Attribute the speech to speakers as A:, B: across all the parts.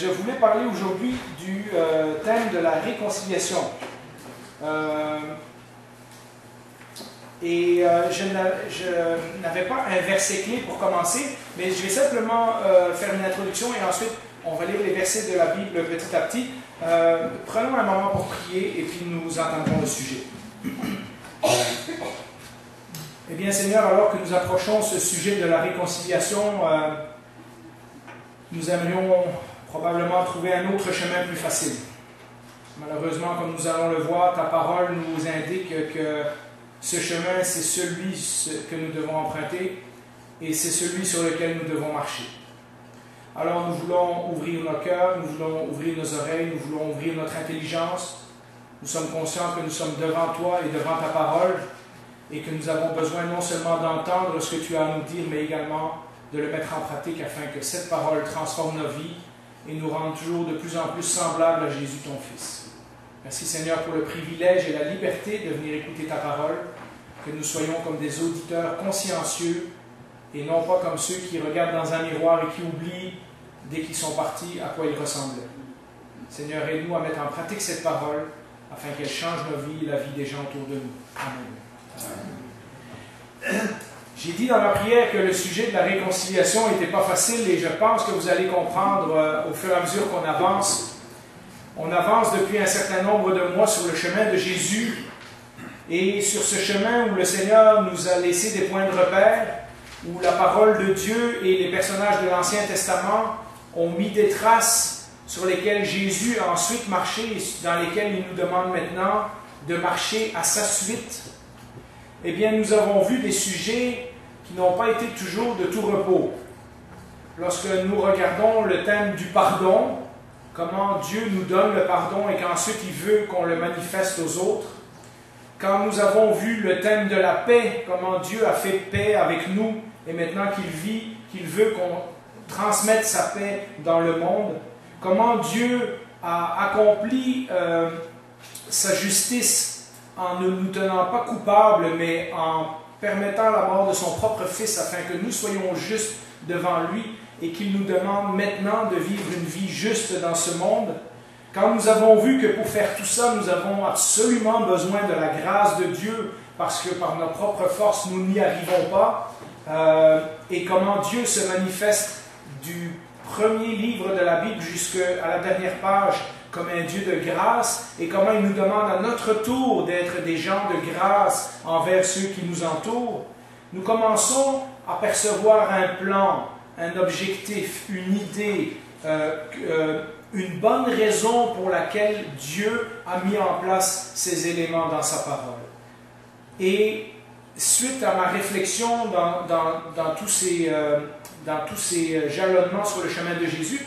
A: Je voulais parler aujourd'hui du thème de la réconciliation. Je n'avais pas un verset clé pour commencer, mais je vais simplement faire une introduction et ensuite on va lire les versets de la Bible petit à petit. Prenons un moment pour prier et puis nous entendrons le sujet. Eh bien Seigneur, alors que nous approchons ce sujet de la réconciliation, nous aimerions probablement trouver un autre chemin plus facile. Malheureusement, comme nous allons le voir, ta parole nous indique que ce chemin, c'est celui que nous devons emprunter et c'est celui sur lequel nous devons marcher. Alors nous voulons ouvrir nos cœurs, nous voulons ouvrir nos oreilles, nous voulons ouvrir notre intelligence. Nous sommes conscients que nous sommes devant toi et devant ta parole et que nous avons besoin non seulement d'entendre ce que tu as à nous dire, mais également de le mettre en pratique afin que cette parole transforme nos vies et nous rende toujours de plus en plus semblables à Jésus, ton Fils. Merci Seigneur pour le privilège et la liberté de venir écouter ta parole, que nous soyons comme des auditeurs consciencieux et non pas comme ceux qui regardent dans un miroir et qui oublient, dès qu'ils sont partis, à quoi ils ressemblaient. Seigneur, aide-nous à mettre en pratique cette parole afin qu'elle change nos vies et la vie des gens autour de nous. Amen. J'ai dit dans la prière que le sujet de la réconciliation n'était pas facile et je pense que vous allez comprendre au fur et à mesure qu'on avance. On avance depuis un certain nombre de mois sur le chemin de Jésus et sur ce chemin où le Seigneur nous a laissé des points de repère, où la parole de Dieu et les personnages de l'Ancien Testament ont mis des traces sur lesquelles Jésus a ensuite marché et dans lesquelles il nous demande maintenant de marcher à sa suite. Eh bien, nous avons vu des sujets qui n'ont pas été toujours de tout repos. Lorsque nous regardons le thème du pardon, comment Dieu nous donne le pardon et qu'ensuite il veut qu'on le manifeste aux autres. Quand nous avons vu le thème de la paix, comment Dieu a fait paix avec nous et maintenant qu'il veut qu'on transmette sa paix dans le monde. Comment Dieu a accompli sa justice en ne nous tenant pas coupables, mais en permettant la mort de son propre Fils afin que nous soyons justes devant lui et qu'il nous demande maintenant de vivre une vie juste dans ce monde. Quand nous avons vu que pour faire tout ça, nous avons absolument besoin de la grâce de Dieu parce que par notre propre force, nous n'y arrivons pas. Et comment Dieu se manifeste du premier livre de la Bible jusqu'à la dernière page comme un Dieu de grâce et comment il nous demande à notre tour d'être des gens de grâce envers ceux qui nous entourent. Nous commençons à percevoir un plan, un objectif, une idée, une bonne raison pour laquelle Dieu a mis en place ces éléments dans sa parole. Et suite à ma réflexion dans tous ces jalonnements sur le chemin de Jésus,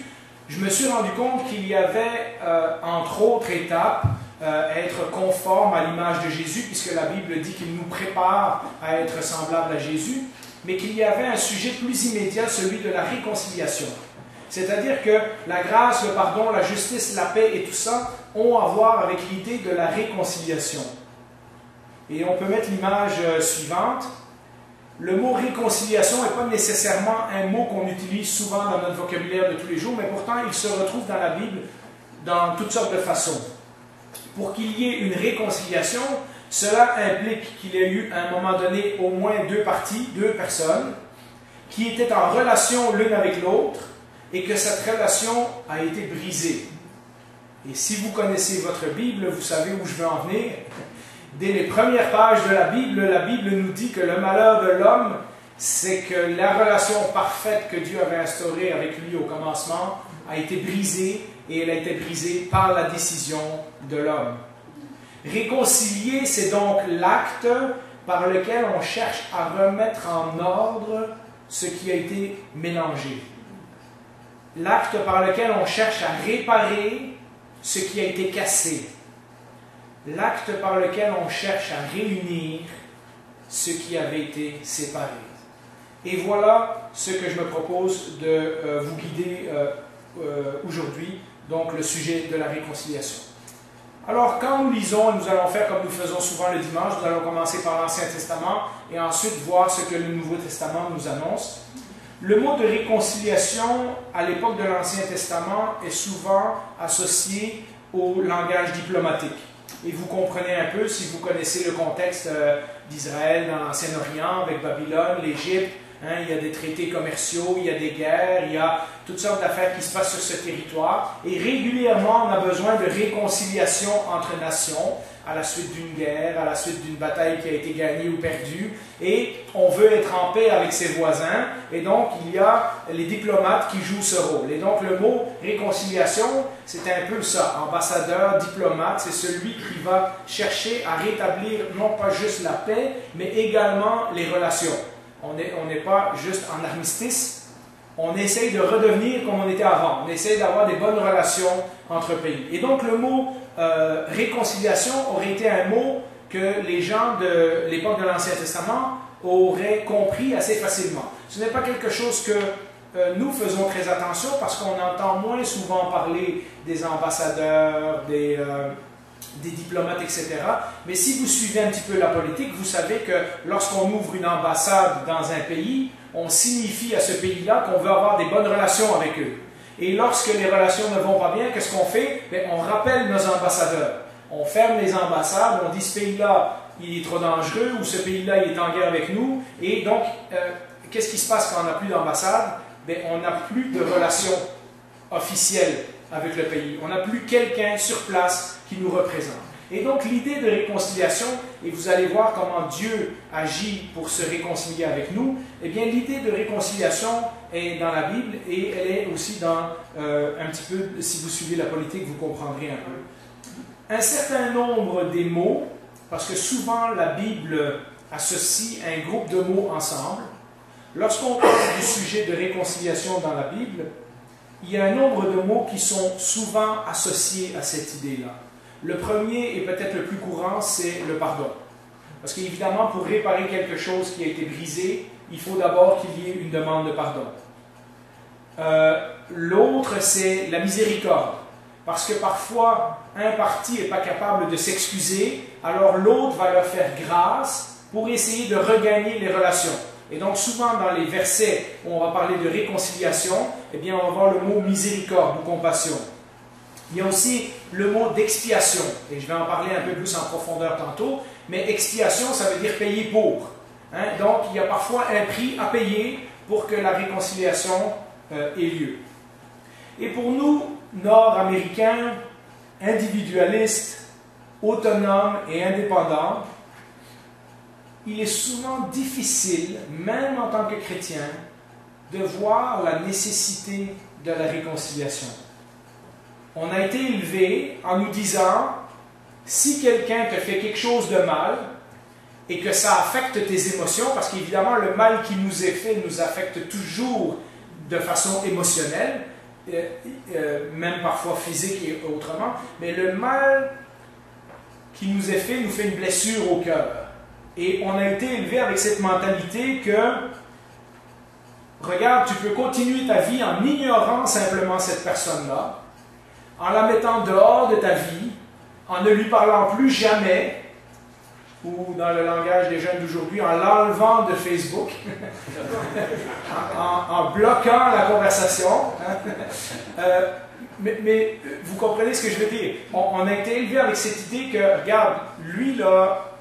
A: je me suis rendu compte qu'il y avait, entre autres étapes, être conforme à l'image de Jésus, puisque la Bible dit qu'il nous prépare à être semblable à Jésus, mais qu'il y avait un sujet plus immédiat, celui de la réconciliation. C'est-à-dire que la grâce, le pardon, la justice, la paix et tout ça ont à voir avec l'idée de la réconciliation. Et on peut mettre l'image suivante. Le mot réconciliation n'est pas nécessairement un mot qu'on utilise souvent dans notre vocabulaire de tous les jours, mais pourtant il se retrouve dans la Bible dans toutes sortes de façons. Pour qu'il y ait une réconciliation, cela implique qu'il y ait eu à un moment donné au moins deux parties, deux personnes, qui étaient en relation l'une avec l'autre et que cette relation a été brisée. Et si vous connaissez votre Bible, vous savez où je veux en venir. Dès les premières pages de la Bible nous dit que le malheur de l'homme, c'est que la relation parfaite que Dieu avait instaurée avec lui au commencement a été brisée et elle a été brisée par la décision de l'homme. Réconcilier, c'est donc l'acte par lequel on cherche à remettre en ordre ce qui a été mélangé. L'acte par lequel on cherche à réparer ce qui a été cassé. L'acte par lequel on cherche à réunir ce qui avait été séparé. Et voilà ce que je me propose de vous guider aujourd'hui, donc le sujet de la réconciliation. Alors, quand nous lisons, nous allons faire comme nous faisons souvent le dimanche, nous allons commencer par l'Ancien Testament et ensuite voir ce que le Nouveau Testament nous annonce. Le mot de réconciliation, à l'époque de l'Ancien Testament, est souvent associé au langage diplomatique. Et vous comprenez un peu, si vous connaissez le contexte d'Israël dans l'Ancien-Orient, avec Babylone, l'Égypte, hein, il y a des traités commerciaux, il y a des guerres, il y a toutes sortes d'affaires qui se passent sur ce territoire. Et régulièrement, on a besoin de réconciliation entre nations, à la suite d'une guerre, à la suite d'une bataille qui a été gagnée ou perdue, et on veut être en paix avec ses voisins, et donc il y a les diplomates qui jouent ce rôle. Et donc le mot réconciliation, c'est un peu ça, ambassadeur, diplomate, c'est celui qui va chercher à rétablir non pas juste la paix, mais également les relations. On n'est pas juste en armistice, on essaye de redevenir comme on était avant, on essaye d'avoir des bonnes relations entre pays. Et donc le mot réconciliation aurait été un mot que les gens de l'époque de l'Ancien Testament auraient compris assez facilement. Ce n'est pas quelque chose que nous faisons très attention parce qu'on entend moins souvent parler des ambassadeurs, des diplomates, etc. Mais si vous suivez un petit peu la politique, vous savez que lorsqu'on ouvre une ambassade dans un pays, on signifie à ce pays-là qu'on veut avoir des bonnes relations avec eux. Et lorsque les relations ne vont pas bien, qu'est-ce qu'on fait? Bien, on rappelle nos ambassadeurs. On ferme les ambassades, on dit ce pays-là, il est trop dangereux, ou ce pays-là, il est en guerre avec nous. Et donc, qu'est-ce qui se passe quand on n'a plus d'ambassade? Bien, on n'a plus de relations officielles avec le pays. On n'a plus quelqu'un sur place qui nous représente. Et donc l'idée de réconciliation, et vous allez voir comment Dieu agit pour se réconcilier avec nous, eh bien l'idée de réconciliation est dans la Bible et elle est aussi dans, un petit peu, si vous suivez la politique, vous comprendrez un peu. Un certain nombre des mots, parce que souvent la Bible associe un groupe de mots ensemble, lorsqu'on parle du sujet de réconciliation dans la Bible, il y a un nombre de mots qui sont souvent associés à cette idée-là. Le premier et peut-être le plus courant, c'est le pardon. Parce qu'évidemment, pour réparer quelque chose qui a été brisé, il faut d'abord qu'il y ait une demande de pardon. L'autre, c'est la miséricorde. Parce que parfois, un parti n'est pas capable de s'excuser, alors l'autre va leur faire grâce pour essayer de regagner les relations. Et donc souvent dans les versets où on va parler de réconciliation, eh bien on va voir le mot miséricorde ou compassion. Il y a aussi le mot d'expiation, et je vais en parler un peu plus en profondeur tantôt, mais expiation, ça veut dire payer pour. Hein? Donc, il y a parfois un prix à payer pour que la réconciliation ait lieu. Et pour nous, Nord-Américains, individualistes, autonomes et indépendants, il est souvent difficile, même en tant que chrétien, de voir la nécessité de la réconciliation. On a été élevé en nous disant, si quelqu'un te fait quelque chose de mal et que ça affecte tes émotions, parce qu'évidemment le mal qui nous est fait nous affecte toujours de façon émotionnelle, même parfois physique et autrement, mais le mal qui nous est fait nous fait une blessure au cœur. Et on a été élevé avec cette mentalité que, regarde, tu peux continuer ta vie en ignorant simplement cette personne-là, en la mettant dehors de ta vie, en ne lui parlant plus jamais, ou dans le langage des jeunes d'aujourd'hui, en l'enlevant de Facebook, en bloquant la conversation. Mais vous comprenez ce que je veux dire? On a été élevé avec cette idée que, regarde, lui là,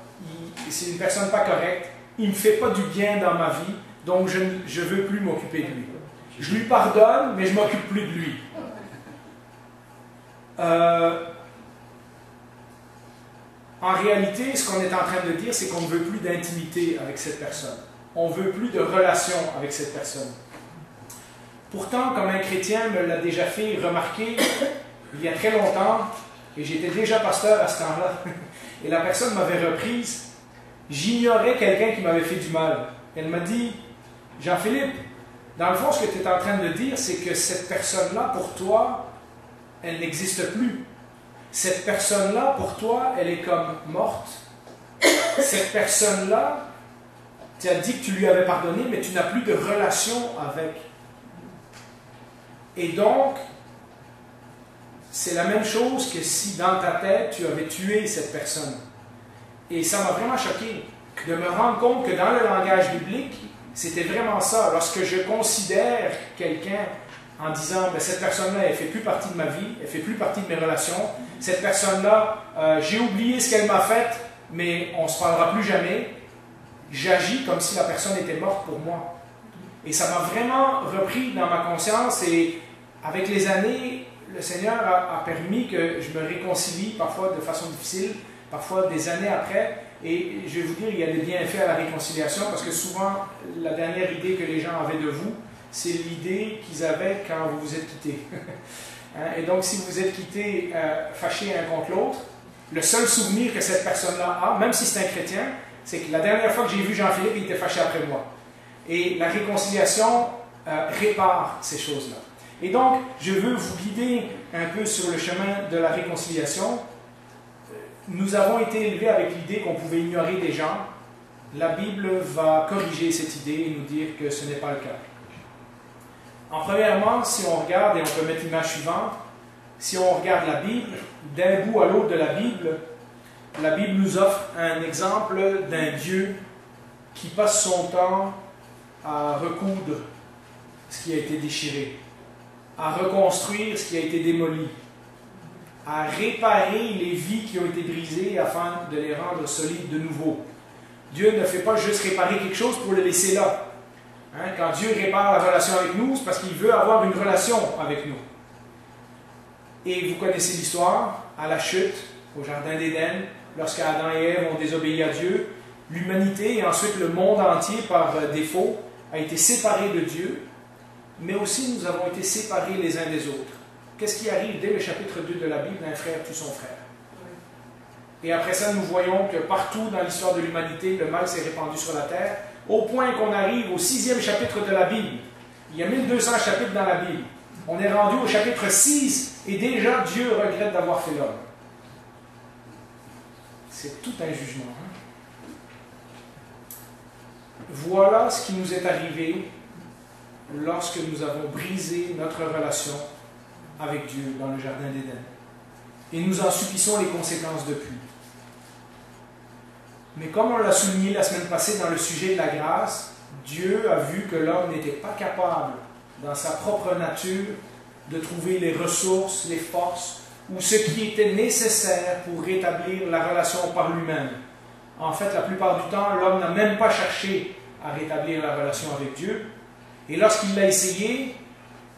A: c'est une personne pas correcte, il ne me fait pas du bien dans ma vie, donc je ne veux plus m'occuper de lui. Je lui pardonne, mais je ne m'occupe plus de lui. En réalité, ce qu'on est en train de dire, c'est qu'on ne veut plus d'intimité avec cette personne. On ne veut plus de relation avec cette personne. Pourtant, comme un chrétien me l'a déjà fait remarquer il y a très longtemps, et j'étais déjà pasteur à ce temps-là, et la personne m'avait reprise, j'ignorais quelqu'un qui m'avait fait du mal. Elle m'a dit, Jean-Philippe, dans le fond, ce que tu es en train de dire, c'est que cette personne-là, pour toi, elle n'existe plus. Cette personne-là, pour toi, elle est comme morte. Cette personne-là, tu as dit que tu lui avais pardonné, mais tu n'as plus de relation avec. Et donc, c'est la même chose que si dans ta tête, tu avais tué cette personne. Et ça m'a vraiment choqué de me rendre compte que dans le langage biblique, C'était vraiment ça. Lorsque je considère quelqu'un en disant, ben, cette personne-là, elle ne fait plus partie de ma vie, elle ne fait plus partie de mes relations, cette personne-là, j'ai oublié ce qu'elle m'a fait, mais on ne se parlera plus jamais, j'agis comme si la personne était morte pour moi. Et ça m'a vraiment repris dans ma conscience, et avec les années, le Seigneur a permis que je me réconcilie, parfois de façon difficile, parfois des années après. Et je vais vous dire, il y a des bienfaits à la réconciliation, parce que souvent, la dernière idée que les gens avaient de vous, c'est l'idée qu'ils avaient quand vous vous êtes quittés. Et donc, si vous êtes quittés fâchés un contre l'autre, le seul souvenir que cette personne-là a, même si c'est un chrétien, c'est que la dernière fois que j'ai vu Jean-Philippe, il était fâché après moi. Et la réconciliation répare ces choses-là. Et donc, je veux vous guider un peu sur le chemin de la réconciliation. Nous avons été élevés avec l'idée qu'on pouvait ignorer des gens. La Bible va corriger cette idée et nous dire que ce n'est pas le cas. En premièrement, si on regarde, et on peut mettre l'image suivante, si on regarde la Bible, d'un bout à l'autre de la Bible nous offre un exemple d'un Dieu qui passe son temps à recoudre ce qui a été déchiré, à reconstruire ce qui a été démoli, à réparer les vies qui ont été brisées afin de les rendre solides de nouveau. Dieu ne fait pas juste réparer quelque chose pour le laisser là. Quand Dieu répare la relation avec nous, c'est parce qu'il veut avoir une relation avec nous. Et vous connaissez l'histoire, à la chute, au Jardin d'Éden, lorsque Adam et Ève ont désobéi à Dieu, l'humanité et ensuite le monde entier, par défaut, a été séparé de Dieu, mais aussi nous avons été séparés les uns des autres. Qu'est-ce qui arrive dès le chapitre 2 de la Bible? Un frère tue son frère. Et après ça, nous voyons que partout dans l'histoire de l'humanité, le mal s'est répandu sur la terre, au point qu'on arrive au 6e chapitre de la Bible. Il y a 1200 chapitres dans la Bible. On est rendu au chapitre 6, et déjà Dieu regrette d'avoir fait l'homme. C'est tout un jugement. Voilà ce qui nous est arrivé lorsque nous avons brisé notre relation avec Dieu dans le Jardin d'Éden. Et nous en subissons les conséquences depuis. Mais comme on l'a souligné la semaine passée dans le sujet de la grâce, Dieu a vu que l'homme n'était pas capable, dans sa propre nature, de trouver les ressources, les forces, ou ce qui était nécessaire pour rétablir la relation par lui-même. En fait, la plupart du temps, l'homme n'a même pas cherché à rétablir la relation avec Dieu. Et lorsqu'il l'a essayé,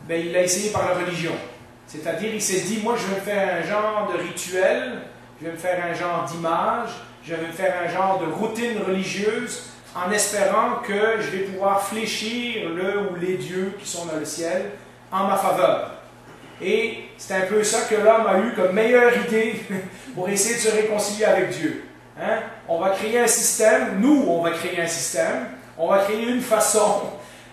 A: il l'a essayé par la religion. C'est-à-dire, il s'est dit, moi je vais me faire un genre de rituel, je vais me faire un genre d'image, je vais me faire un genre de routine religieuse, en espérant que je vais pouvoir fléchir le ou les dieux qui sont dans le ciel en ma faveur. Et c'est un peu ça que l'homme a eu comme meilleure idée pour essayer de se réconcilier avec Dieu. On va créer un système, on va créer un système, on va créer une façon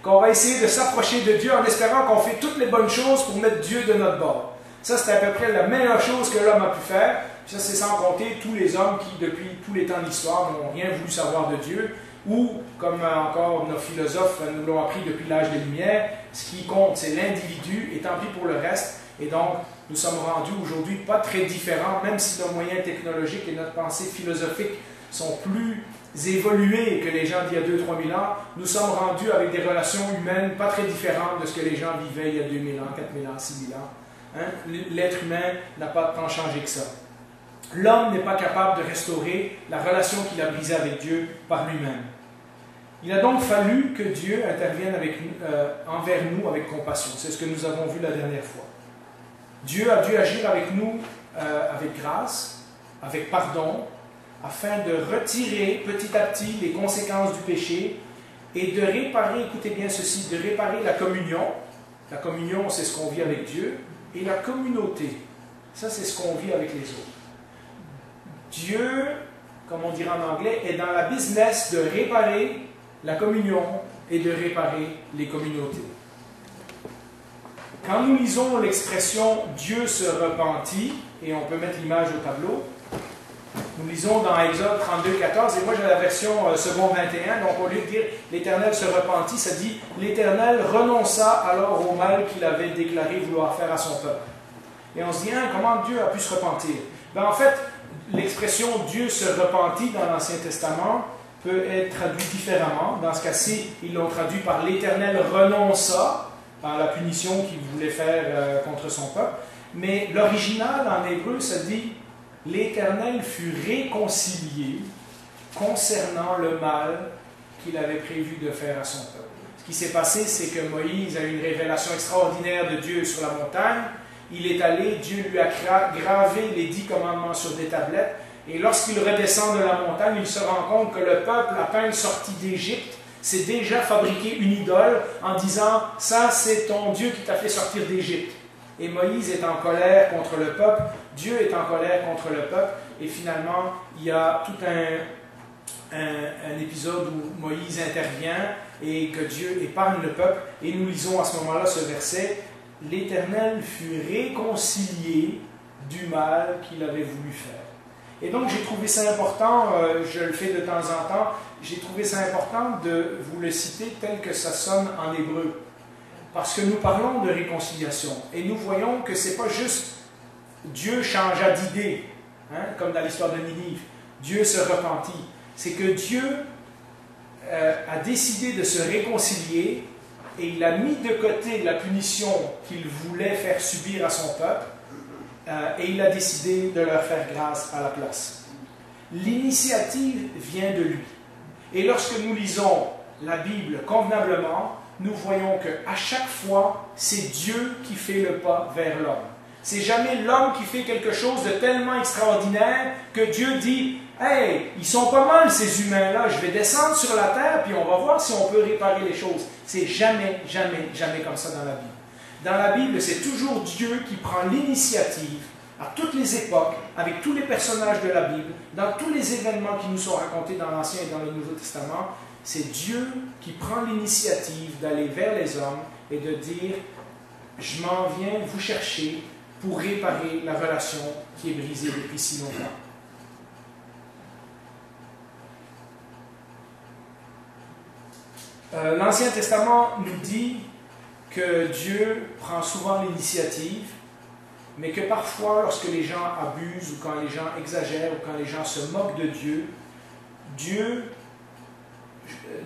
A: qu'on va essayer de s'approcher de Dieu en espérant qu'on fait toutes les bonnes choses pour mettre Dieu de notre bord. Ça, c'est à peu près la meilleure chose que l'homme a pu faire. Ça, c'est sans compter tous les hommes qui, depuis tous les temps de l'histoire, n'ont rien voulu savoir de Dieu, ou, comme encore nos philosophes nous l'ont appris depuis l'âge des Lumières, ce qui compte, c'est l'individu, et tant pis pour le reste. Et donc, nous sommes rendus aujourd'hui pas très différents, même si nos moyens technologiques et notre pensée philosophique sont plus évolués que les gens d'il y a 2-3 000 ans, nous sommes rendus avec des relations humaines pas très différentes de ce que les gens vivaient il y a 2000 ans, 4000 ans, 6000 ans. L'être humain n'a pas tant changé que ça. L'homme n'est pas capable de restaurer la relation qu'il a brisée avec Dieu par lui-même. Il a donc fallu que Dieu intervienne envers nous avec compassion. C'est ce que nous avons vu la dernière fois. Dieu a dû agir avec nous avec grâce, avec pardon, afin de retirer petit à petit les conséquences du péché et de réparer, écoutez bien ceci, de réparer la communion. La communion, c'est ce qu'on vit avec Dieu, et la communauté, ça c'est ce qu'on vit avec les autres. Dieu, comme on dirait en anglais, est dans la business de réparer la communion et de réparer les communautés. Quand nous lisons l'expression « Dieu se repentit », et on peut mettre l'image au tableau, nous lisons dans Exode 32, 14, et moi j'ai la version second 21, donc au lieu de dire « l'Éternel se repentit », ça dit « l'Éternel renonça alors au mal qu'il avait déclaré vouloir faire à son peuple ». Et on se dit « comment Dieu a pu se repentir ?» En fait, l'expression « Dieu se repentit » dans l'Ancien Testament peut être traduit différemment. Dans ce cas-ci, ils l'ont traduit par l'Éternel renonça, par la punition qu'il voulait faire contre son peuple. Mais l'original en hébreu, ça dit « l'Éternel fut réconcilié concernant le mal qu'il avait prévu de faire à son peuple. » Ce qui s'est passé, c'est que Moïse a eu une révélation extraordinaire de Dieu sur la montagne. Il est allé, Dieu lui a gravé les 10 commandements sur des tablettes. Et lorsqu'il redescend de la montagne, il se rend compte que le peuple, à peine sorti d'Égypte, s'est déjà fabriqué une idole en disant « ça, c'est ton Dieu qui t'a fait sortir d'Égypte ». Et Moïse est en colère contre le peuple, Dieu est en colère contre le peuple, et finalement, il y a tout un épisode où Moïse intervient et que Dieu épargne le peuple. Et nous lisons à ce moment-là ce verset « L'Éternel fut réconcilié du mal qu'il avait voulu faire ». Et donc j'ai trouvé ça important, je le fais de temps en temps, j'ai trouvé ça important de vous le citer tel que ça sonne en hébreu. Parce que nous parlons de réconciliation et nous voyons que ce n'est pas juste Dieu changea d'idée, hein, comme dans l'histoire de Ninive, Dieu se repentit. C'est que Dieu a décidé de se réconcilier et il a mis de côté la punition qu'il voulait faire subir à son peuple et il a décidé de leur faire grâce à la place. L'initiative vient de lui. Et lorsque nous lisons la Bible convenablement, nous voyons qu'à chaque fois, c'est Dieu qui fait le pas vers l'homme. C'est jamais l'homme qui fait quelque chose de tellement extraordinaire que Dieu dit « Hey, ils sont pas mal ces humains-là, je vais descendre sur la terre puis on va voir si on peut réparer les choses. » C'est jamais, jamais, jamais comme ça dans la Bible. Dans la Bible, c'est toujours Dieu qui prend l'initiative à toutes les époques, avec tous les personnages de la Bible, dans tous les événements qui nous sont racontés dans l'Ancien et dans le Nouveau Testament. C'est Dieu qui prend l'initiative d'aller vers les hommes et de dire « Je m'en viens vous chercher pour réparer la relation qui est brisée depuis si longtemps. » L'Ancien Testament nous dit que Dieu prend souvent l'initiative, mais que parfois, lorsque les gens abusent, ou quand les gens exagèrent, ou quand les gens se moquent de Dieu, Dieu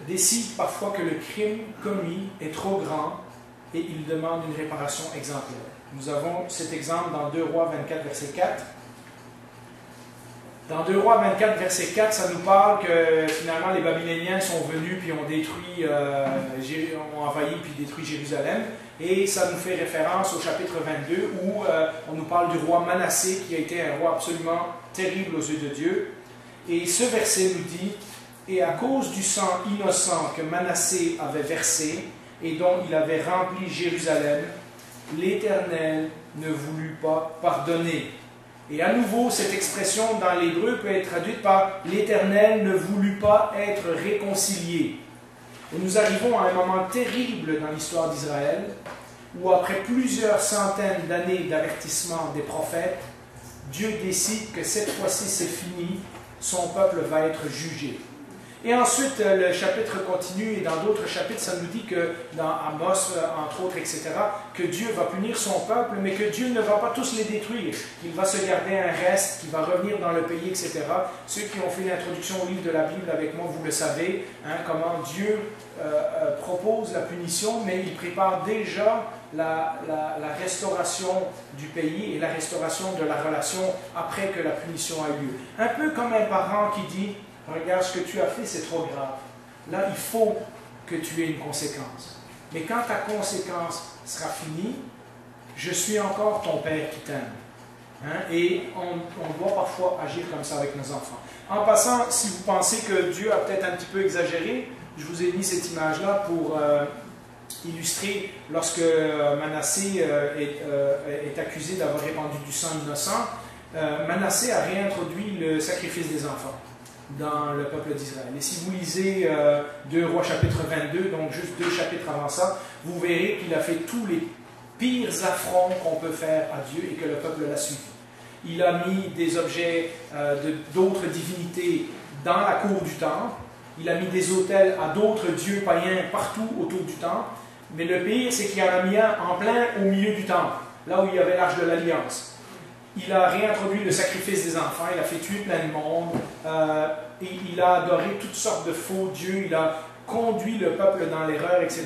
A: décide parfois que le crime commis est trop grand et il demande une réparation exemplaire. Nous avons cet exemple dans 2 Rois 24, verset 4. Dans 2 Rois 24, verset 4, ça nous parle que finalement les Babyloniens sont venus puis ont détruit, ont envahi puis détruit Jérusalem. Et ça nous fait référence au chapitre 22 où on nous parle du roi Manassé qui a été un roi absolument terrible aux yeux de Dieu. Et ce verset nous dit « Et à cause du sang innocent que Manassé avait versé et dont il avait rempli Jérusalem, l'Éternel ne voulut pas pardonner. » Et à nouveau, cette expression dans l'hébreu peut être traduite par « l'Éternel ne voulut pas être réconcilié ». Et nous arrivons à un moment terrible dans l'histoire d'Israël, où après plusieurs centaines d'années d'avertissement des prophètes, Dieu décide que cette fois-ci c'est fini, son peuple va être jugé. Et ensuite, le chapitre continue, et dans d'autres chapitres, ça nous dit que, dans Amos, entre autres, etc., que Dieu va punir son peuple, mais que Dieu ne va pas tous les détruire, qu'il va se garder un reste, qu'il va revenir dans le pays, etc. Ceux qui ont fait l'introduction au livre de la Bible avec moi, vous le savez, hein, comment Dieu propose la punition, mais il prépare déjà la restauration du pays et la restauration de la relation après que la punition a eu lieu. Un peu comme un parent qui dit « Regarde, ce que tu as fait, c'est trop grave. Là, il faut que tu aies une conséquence. Mais quand ta conséquence sera finie, je suis encore ton Père qui t'aime. Hein? » Et on doit parfois agir comme ça avec nos enfants. En passant, si vous pensez que Dieu a peut-être un petit peu exagéré, je vous ai mis cette image-là pour illustrer lorsque Manassé est accusé d'avoir répandu du sang innocent. Manassé a réintroduit le sacrifice des enfants dans le peuple d'Israël. Et si vous lisez 2 Rois chapitre 22, donc juste 2 chapitres avant ça, vous verrez qu'il a fait tous les pires affronts qu'on peut faire à Dieu et que le peuple l'a suivi. Il a mis des objets d'autres divinités dans la cour du temple. Il a mis des autels à d'autres dieux païens partout autour du temple. Mais le pire, c'est qu'il en a mis un en plein au milieu du temple, là où il y avait l'arche de l'Alliance. il a réintroduit le sacrifice des enfants, il a fait tuer plein de monde, et il a adoré toutes sortes de faux dieux, il a conduit le peuple dans l'erreur, etc.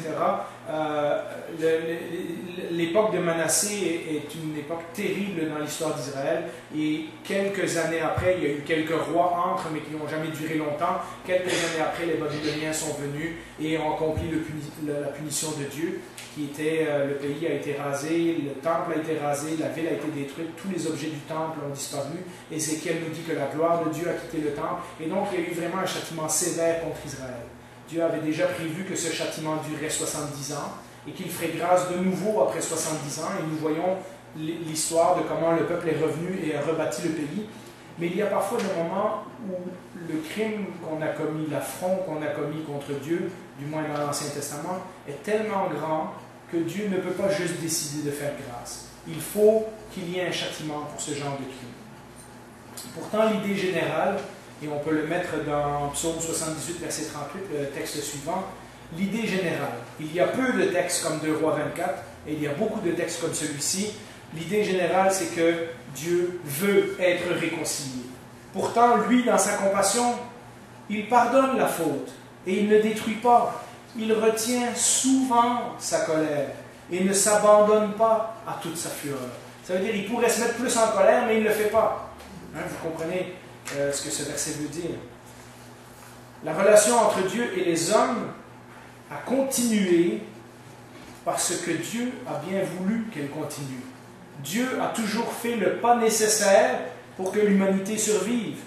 A: L'époque de Manassé est une époque terrible dans l'histoire d'Israël, et quelques années après, il y a eu quelques rois entre, mais qui n'ont jamais duré longtemps. Quelques années après, les Babyloniens sont venus et ont accompli la punition de Dieu, qui était, le pays a été rasé, le temple a été rasé, la ville a été détruite, tous les objets du temple ont disparu. Ézéchiel nous dit que la gloire de Dieu a quitté le temple, et donc il y a eu vraiment un châtiment sévère contre Israël. Dieu avait déjà prévu que ce châtiment durerait 70 ans et qu'il ferait grâce de nouveau après 70 ans. Et nous voyons l'histoire de comment le peuple est revenu et a rebâti le pays. Mais il y a parfois des moments où le crime qu'on a commis, l'affront qu'on a commis contre Dieu, du moins dans l'Ancien Testament, est tellement grand que Dieu ne peut pas juste décider de faire grâce. Il faut qu'il y ait un châtiment pour ce genre de crime. Pourtant, l'idée générale, et on peut le mettre dans Psaume 78, verset 38, le texte suivant, l'idée générale. Il y a peu de textes comme 2 Rois 24, et il y a beaucoup de textes comme celui-ci. L'idée générale, c'est que Dieu veut être réconcilié. Pourtant, lui, dans sa compassion, il pardonne la faute, et il ne détruit pas. Il retient souvent sa colère, et ne s'abandonne pas à toute sa fureur. Ça veut dire qu'il pourrait se mettre plus en colère, mais il ne le fait pas. Vous comprenez ce que ce verset veut dire. La relation entre Dieu et les hommes a continué parce que Dieu a bien voulu qu'elle continue. Dieu a toujours fait le pas nécessaire pour que l'humanité survive.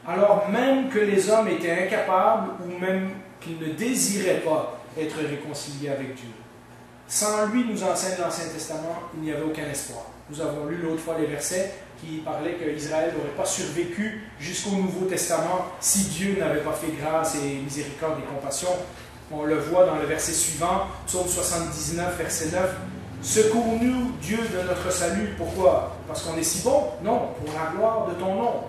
A: Alors même que les hommes étaient incapables ou même qu'ils ne désiraient pas être réconciliés avec Dieu. Sans lui, nous enseigne l'Ancien Testament, il n'y avait aucun espoir. Nous avons lu l'autre fois les versets qui parlaient qu'Israël n'aurait pas survécu jusqu'au Nouveau Testament si Dieu n'avait pas fait grâce et miséricorde et compassion. On le voit dans le verset suivant, Psaume 79, verset 9. « Secours-nous, Dieu, de notre salut. » Pourquoi? Parce qu'on est si bon? Non, pour la gloire de ton nom,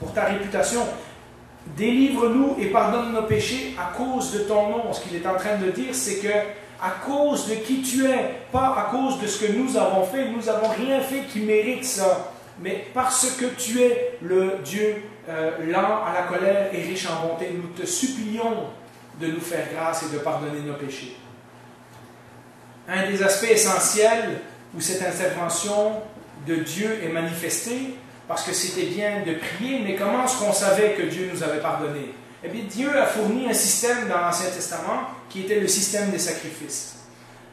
A: pour ta réputation. « Délivre-nous et pardonne nos péchés à cause de ton nom. » Ce qu'il est en train de dire, c'est que à cause de qui tu es, pas à cause de ce que nous avons fait. Nous n'avons rien fait qui mérite ça. Mais parce que tu es le Dieu lent à la colère et riche en bonté, nous te supplions de nous faire grâce et de pardonner nos péchés. Un des aspects essentiels où cette intervention de Dieu est manifestée, parce que c'était bien de prier, mais comment est-ce qu'on savait que Dieu nous avait pardonné? Eh bien, Dieu a fourni un système dans l'Ancien Testament qui était le système des sacrifices.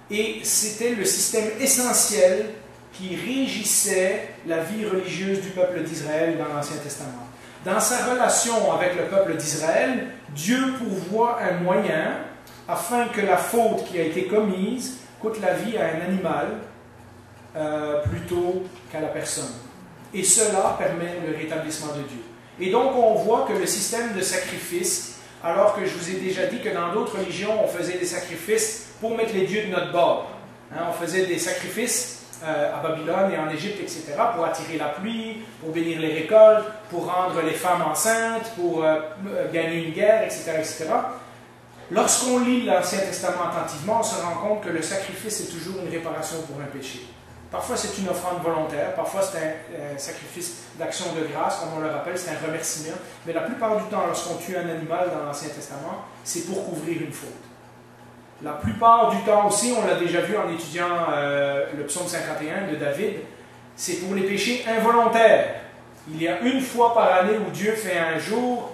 A: Et c'était le système essentiel qui régissait la vie religieuse du peuple d'Israël dans l'Ancien Testament. Dans sa relation avec le peuple d'Israël, Dieu pourvoit un moyen afin que la faute qui a été commise coûte la vie à un animal plutôt qu'à la personne. Et cela permet le rétablissement de Dieu. Et donc on voit que le système de sacrifice, alors que je vous ai déjà dit que dans d'autres religions, on faisait des sacrifices pour mettre les dieux de notre bord. On faisait des sacrifices à Babylone et en Égypte, etc., pour attirer la pluie, pour bénir les récoltes, pour rendre les femmes enceintes, pour gagner une guerre, etc., etc. Lorsqu'on lit l'Ancien Testament attentivement, on se rend compte que le sacrifice est toujours une réparation pour un péché. Parfois, c'est une offrande volontaire, parfois, c'est un sacrifice d'action de grâce, comme on le rappelle, c'est un remerciement. Mais la plupart du temps, lorsqu'on tue un animal dans l'Ancien Testament, c'est pour couvrir une faute. La plupart du temps aussi, on l'a déjà vu en étudiant le psaume 51 de David, c'est pour les péchés involontaires. Il y a une fois par année où Dieu fait un jour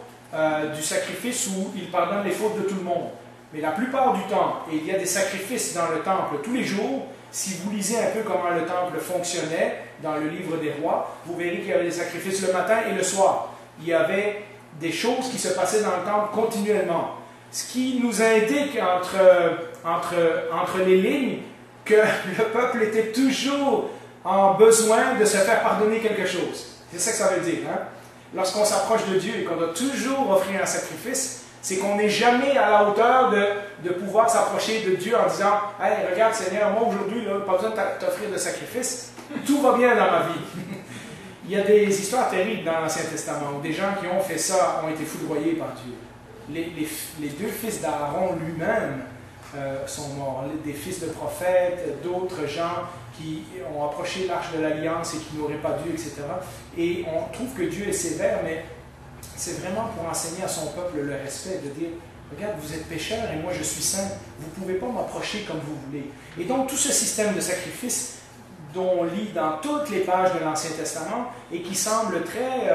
A: du sacrifice où il pardonne les fautes de tout le monde. Mais la plupart du temps, et il y a des sacrifices dans le temple tous les jours, si vous lisez un peu comment le temple fonctionnait dans le livre des rois, vous verrez qu'il y avait des sacrifices le matin et le soir. Il y avait des choses qui se passaient dans le temple continuellement. Ce qui nous indique entre les lignes que le peuple était toujours en besoin de se faire pardonner quelque chose. C'est ça que ça veut dire. Lorsqu'on s'approche de Dieu et qu'on doit toujours offrir un sacrifice, c'est qu'on n'est jamais à la hauteur de pouvoir s'approcher de Dieu en disant « Hey, regarde Seigneur, moi aujourd'hui, pas besoin de t'offrir de sacrifice, tout va bien dans ma vie. » Il y a des histoires terribles dans l'Ancien Testament où des gens qui ont fait ça ont été foudroyés par Dieu. Les deux fils d'Aaron lui-même sont morts, des fils de prophètes, d'autres gens qui ont approché l'arche de l'Alliance et qui n'auraient pas dû, etc. Et on trouve que Dieu est sévère, mais c'est vraiment pour enseigner à son peuple le respect, de dire, regarde, vous êtes pécheurs et moi je suis saint, vous ne pouvez pas m'approcher comme vous voulez. Et donc tout ce système de sacrifice dont on lit dans toutes les pages de l'Ancien Testament et qui semble très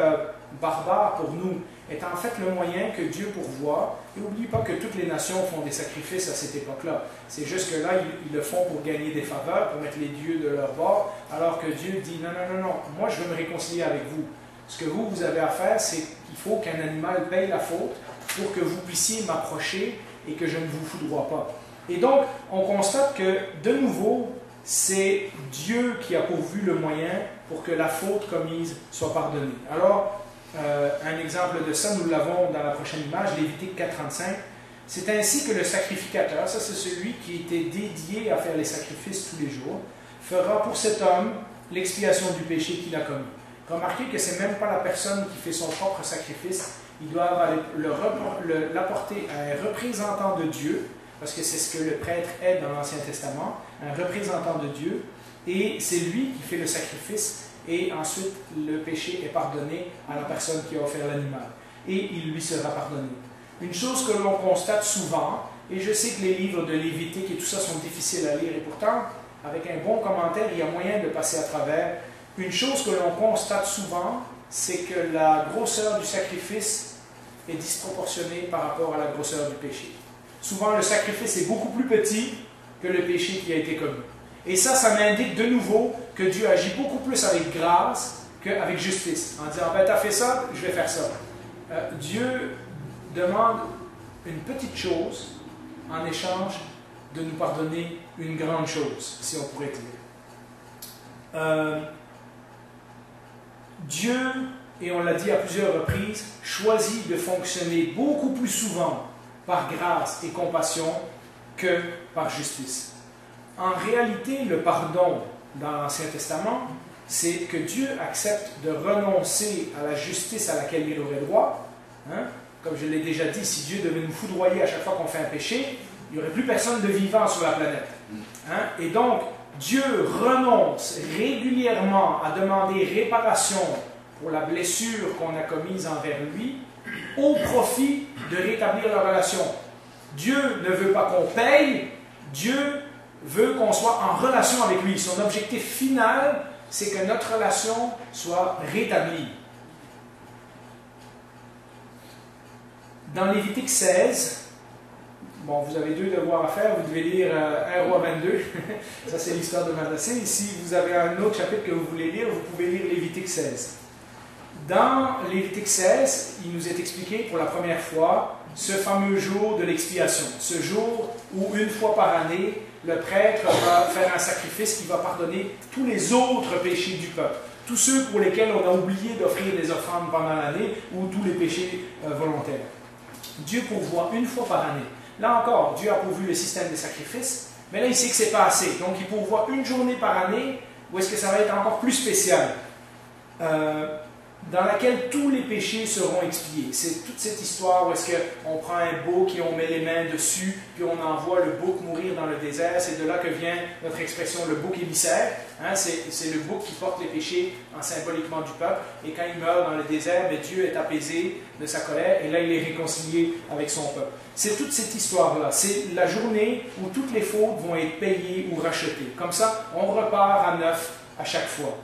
A: barbare pour nous, est en fait le moyen que Dieu pourvoit. Et n'oubliez pas que toutes les nations font des sacrifices à cette époque-là. C'est juste que là, ils le font pour gagner des faveurs, pour mettre les dieux de leur bord, alors que Dieu dit, non, non, non, non, moi je veux me réconcilier avec vous. Ce que vous avez à faire, c'est qu'il faut qu'un animal paye la faute pour que vous puissiez m'approcher et que je ne vous foudroie pas. Et donc, on constate que, de nouveau, c'est Dieu qui a pourvu le moyen pour que la faute commise soit pardonnée. Alors, un exemple de ça, nous l'avons dans la prochaine image, Lévitique 4.35. C'est ainsi que le sacrificateur, ça c'est celui qui était dédié à faire les sacrifices tous les jours, fera pour cet homme l'expiation du péché qu'il a commis. Remarquez que ce n'est même pas la personne qui fait son propre sacrifice, il doit l'apporter à un représentant de Dieu, parce que c'est ce que le prêtre est dans l'Ancien Testament, un représentant de Dieu, et c'est lui qui fait le sacrifice, et ensuite le péché est pardonné à la personne qui a offert l'animal, et il lui sera pardonné. Une chose que l'on constate souvent, et je sais que les livres de Lévitique et tout ça sont difficiles à lire, et pourtant, avec un bon commentaire, il y a moyen de passer à travers. Une chose que l'on constate souvent, c'est que la grosseur du sacrifice est disproportionnée par rapport à la grosseur du péché. Souvent, le sacrifice est beaucoup plus petit que le péché qui a été commis. Et ça m'indique de nouveau que Dieu agit beaucoup plus avec grâce qu'avec justice. En disant, ben, tu as fait ça, je vais faire ça. Dieu demande une petite chose en échange de nous pardonner une grande chose, si on pourrait dire. Dieu, et on l'a dit à plusieurs reprises, choisit de fonctionner beaucoup plus souvent par grâce et compassion que par justice. En réalité, le pardon dans l'Ancien Testament, c'est que Dieu accepte de renoncer à la justice à laquelle il aurait droit. Comme je l'ai déjà dit, si Dieu devait nous foudroyer à chaque fois qu'on fait un péché, il n'y aurait plus personne de vivant sur la planète. Et donc, Dieu renonce régulièrement à demander réparation pour la blessure qu'on a commise envers lui, au profit de rétablir la relation. Dieu ne veut pas qu'on paye, Dieu veut qu'on soit en relation avec lui. Son objectif final, c'est que notre relation soit rétablie. Dans Lévitique 16, bon, vous avez deux devoirs à faire, vous devez lire 1 Roi 22, ça c'est l'histoire de Manassé, et si vous avez un autre chapitre que vous voulez lire, vous pouvez lire Lévitique 16. Dans Lévitique 16, il nous est expliqué pour la première fois ce fameux jour de l'expiation, ce jour où une fois par année, le prêtre va faire un sacrifice qui va pardonner tous les autres péchés du peuple, tous ceux pour lesquels on a oublié d'offrir des offrandes pendant l'année ou tous les péchés volontaires. Dieu pourvoit une fois par année. Là encore, Dieu a pourvu le système des sacrifices, mais là il sait que ce n'est pas assez. Donc il pourvoit une journée par année où est-ce que ça va être encore plus spécial, dans laquelle tous les péchés seront expiés. C'est toute cette histoire où est-ce qu'on prend un bouc et on met les mains dessus, puis on envoie le bouc mourir dans le désert. C'est de là que vient notre expression le bouc émissaire. C'est le bouc qui porte les péchés symboliquement du peuple. Et quand il meurt dans le désert, Dieu est apaisé de sa colère et là il est réconcilié avec son peuple. C'est toute cette histoire-là. C'est la journée où toutes les fautes vont être payées ou rachetées. Comme ça, on repart à neuf à chaque fois.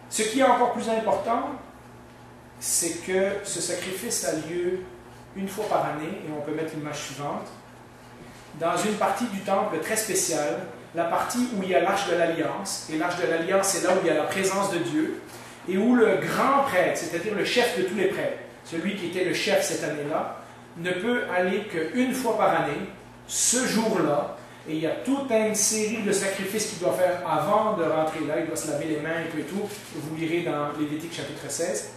A: Ce qui est encore plus important, c'est que ce sacrifice a lieu une fois par année, et on peut mettre l'image suivante, dans une partie du temple très spéciale, la partie où il y a l'arche de l'Alliance, et l'arche de l'Alliance, c'est là où il y a la présence de Dieu, et où le grand prêtre, c'est-à-dire le chef de tous les prêtres, celui qui était le chef cette année-là, ne peut aller qu'une fois par année, ce jour-là, et il y a toute une série de sacrifices qu'il doit faire avant de rentrer là, il doit se laver les mains et tout, vous lirez dans Lévitique chapitre 16.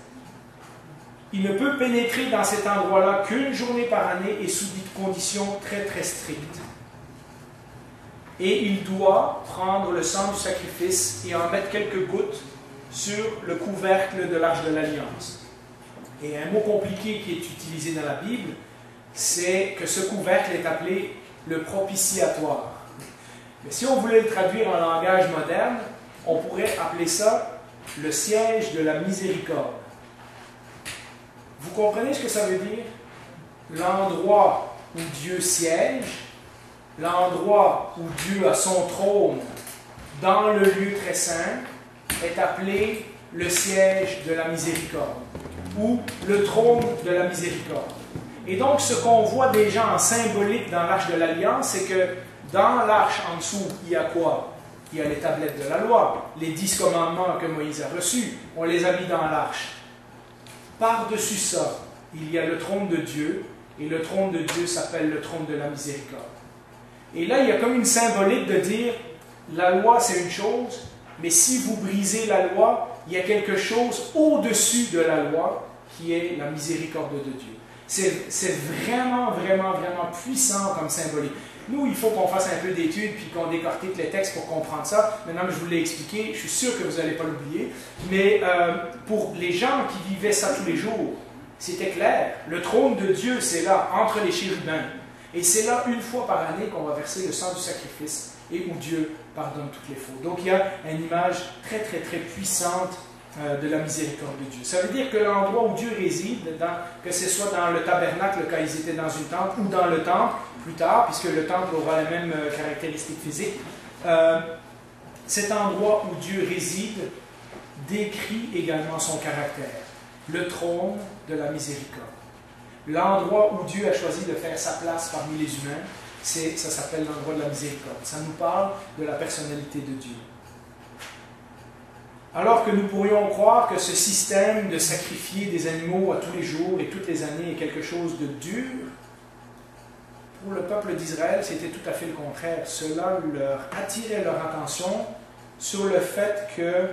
A: Il ne peut pénétrer dans cet endroit-là qu'une journée par année et sous des conditions très très strictes. Et il doit prendre le sang du sacrifice et en mettre quelques gouttes sur le couvercle de l'arche de l'Alliance. Et un mot compliqué qui est utilisé dans la Bible, c'est que ce couvercle est appelé le propitiatoire. Mais si on voulait le traduire en langage moderne, on pourrait appeler ça le siège de la miséricorde. Vous comprenez ce que ça veut dire? L'endroit où Dieu siège, l'endroit où Dieu a son trône dans le lieu très saint, est appelé le siège de la miséricorde, ou le trône de la miséricorde. Et donc, ce qu'on voit déjà en symbolique dans l'Arche de l'Alliance, c'est que dans l'Arche, en dessous, il y a quoi? Il y a les tablettes de la loi, les 10 commandements que Moïse a reçus. On les a mis dans l'Arche. Par-dessus ça, il y a le trône de Dieu, et le trône de Dieu s'appelle le trône de la miséricorde. Et là, il y a comme une symbolique de dire, la loi, c'est une chose, mais si vous brisez la loi, il y a quelque chose au-dessus de la loi qui est la miséricorde de Dieu. C'est vraiment, vraiment, vraiment puissant comme symbolique. Nous, il faut qu'on fasse un peu d'études puis qu'on décortique les textes pour comprendre ça. Maintenant que je vous l'ai expliqué, je suis sûr que vous n'allez pas l'oublier. Mais pour les gens qui vivaient ça tous les jours, c'était clair. Le trône de Dieu, c'est là, entre les chérubins. Et c'est là, une fois par année, qu'on va verser le sang du sacrifice et où Dieu pardonne toutes les fautes. Donc, il y a une image très, très, très puissante de la miséricorde de Dieu. Ça veut dire que l'endroit où Dieu réside, que ce soit dans le tabernacle, quand ils étaient dans une tente, ou dans le temple, plus tard, puisque le temple aura les mêmes caractéristiques physiques, cet endroit où Dieu réside décrit également son caractère. Le trône de la miséricorde. L'endroit où Dieu a choisi de faire sa place parmi les humains, ça s'appelle l'endroit de la miséricorde. Ça nous parle de la personnalité de Dieu. Alors que nous pourrions croire que ce système de sacrifier des animaux à tous les jours et toutes les années est quelque chose de dur, pour le peuple d'Israël, c'était tout à fait le contraire. Cela leur attirait leur attention sur le fait que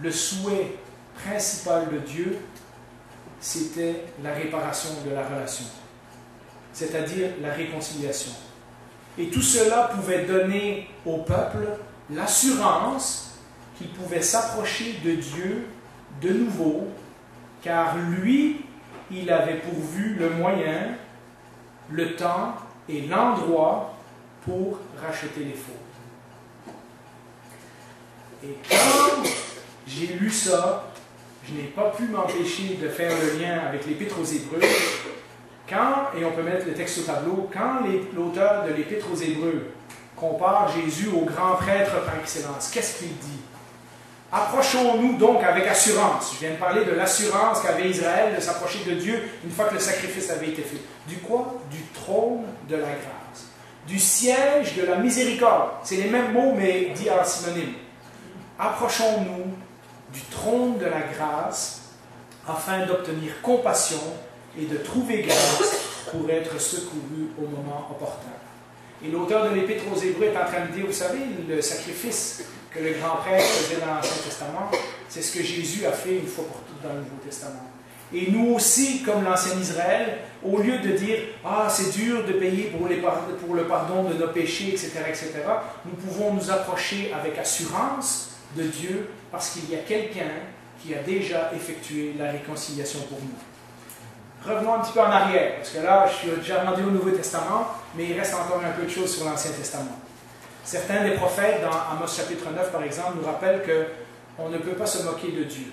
A: le souhait principal de Dieu, c'était la réparation de la relation, c'est-à-dire la réconciliation. Et tout cela pouvait donner au peuple l'assurance qu'il pouvait s'approcher de Dieu de nouveau, car lui, il avait pourvu le moyen, le temps et l'endroit pour racheter les fautes. Et quand j'ai lu ça, je n'ai pas pu m'empêcher de faire le lien avec l'Épître aux Hébreux. Et on peut mettre le texte au tableau, quand l'auteur de l'Épître aux Hébreux compare Jésus au grand prêtre par excellence, qu'est-ce qu'il dit? Approchons-nous donc avec assurance. Je viens de parler de l'assurance qu'avait Israël de s'approcher de Dieu une fois que le sacrifice avait été fait. Du quoi? Du trône de la grâce. Du siège de la miséricorde. C'est les mêmes mots, mais dits en synonyme. Approchons-nous du trône de la grâce afin d'obtenir compassion et de trouver grâce pour être secouru au moment opportun. Et l'auteur de l'Épître aux Hébreux est en train de dire, vous savez, le sacrifice que le grand prêtre faisait dans l'Ancien Testament, c'est ce que Jésus a fait une fois pour toutes dans le Nouveau Testament. Et nous aussi, comme l'ancien Israël, au lieu de dire « Ah, c'est dur de payer pour le pardon de nos péchés, etc., etc. », nous pouvons nous approcher avec assurance de Dieu parce qu'il y a quelqu'un qui a déjà effectué la réconciliation pour nous. Revenons un petit peu en arrière, parce que là, je suis déjà rendu au Nouveau Testament, mais il reste encore un peu de choses sur l'Ancien Testament. Certains des prophètes, dans Amos chapitre 9 par exemple, nous rappellent qu'on ne peut pas se moquer de Dieu.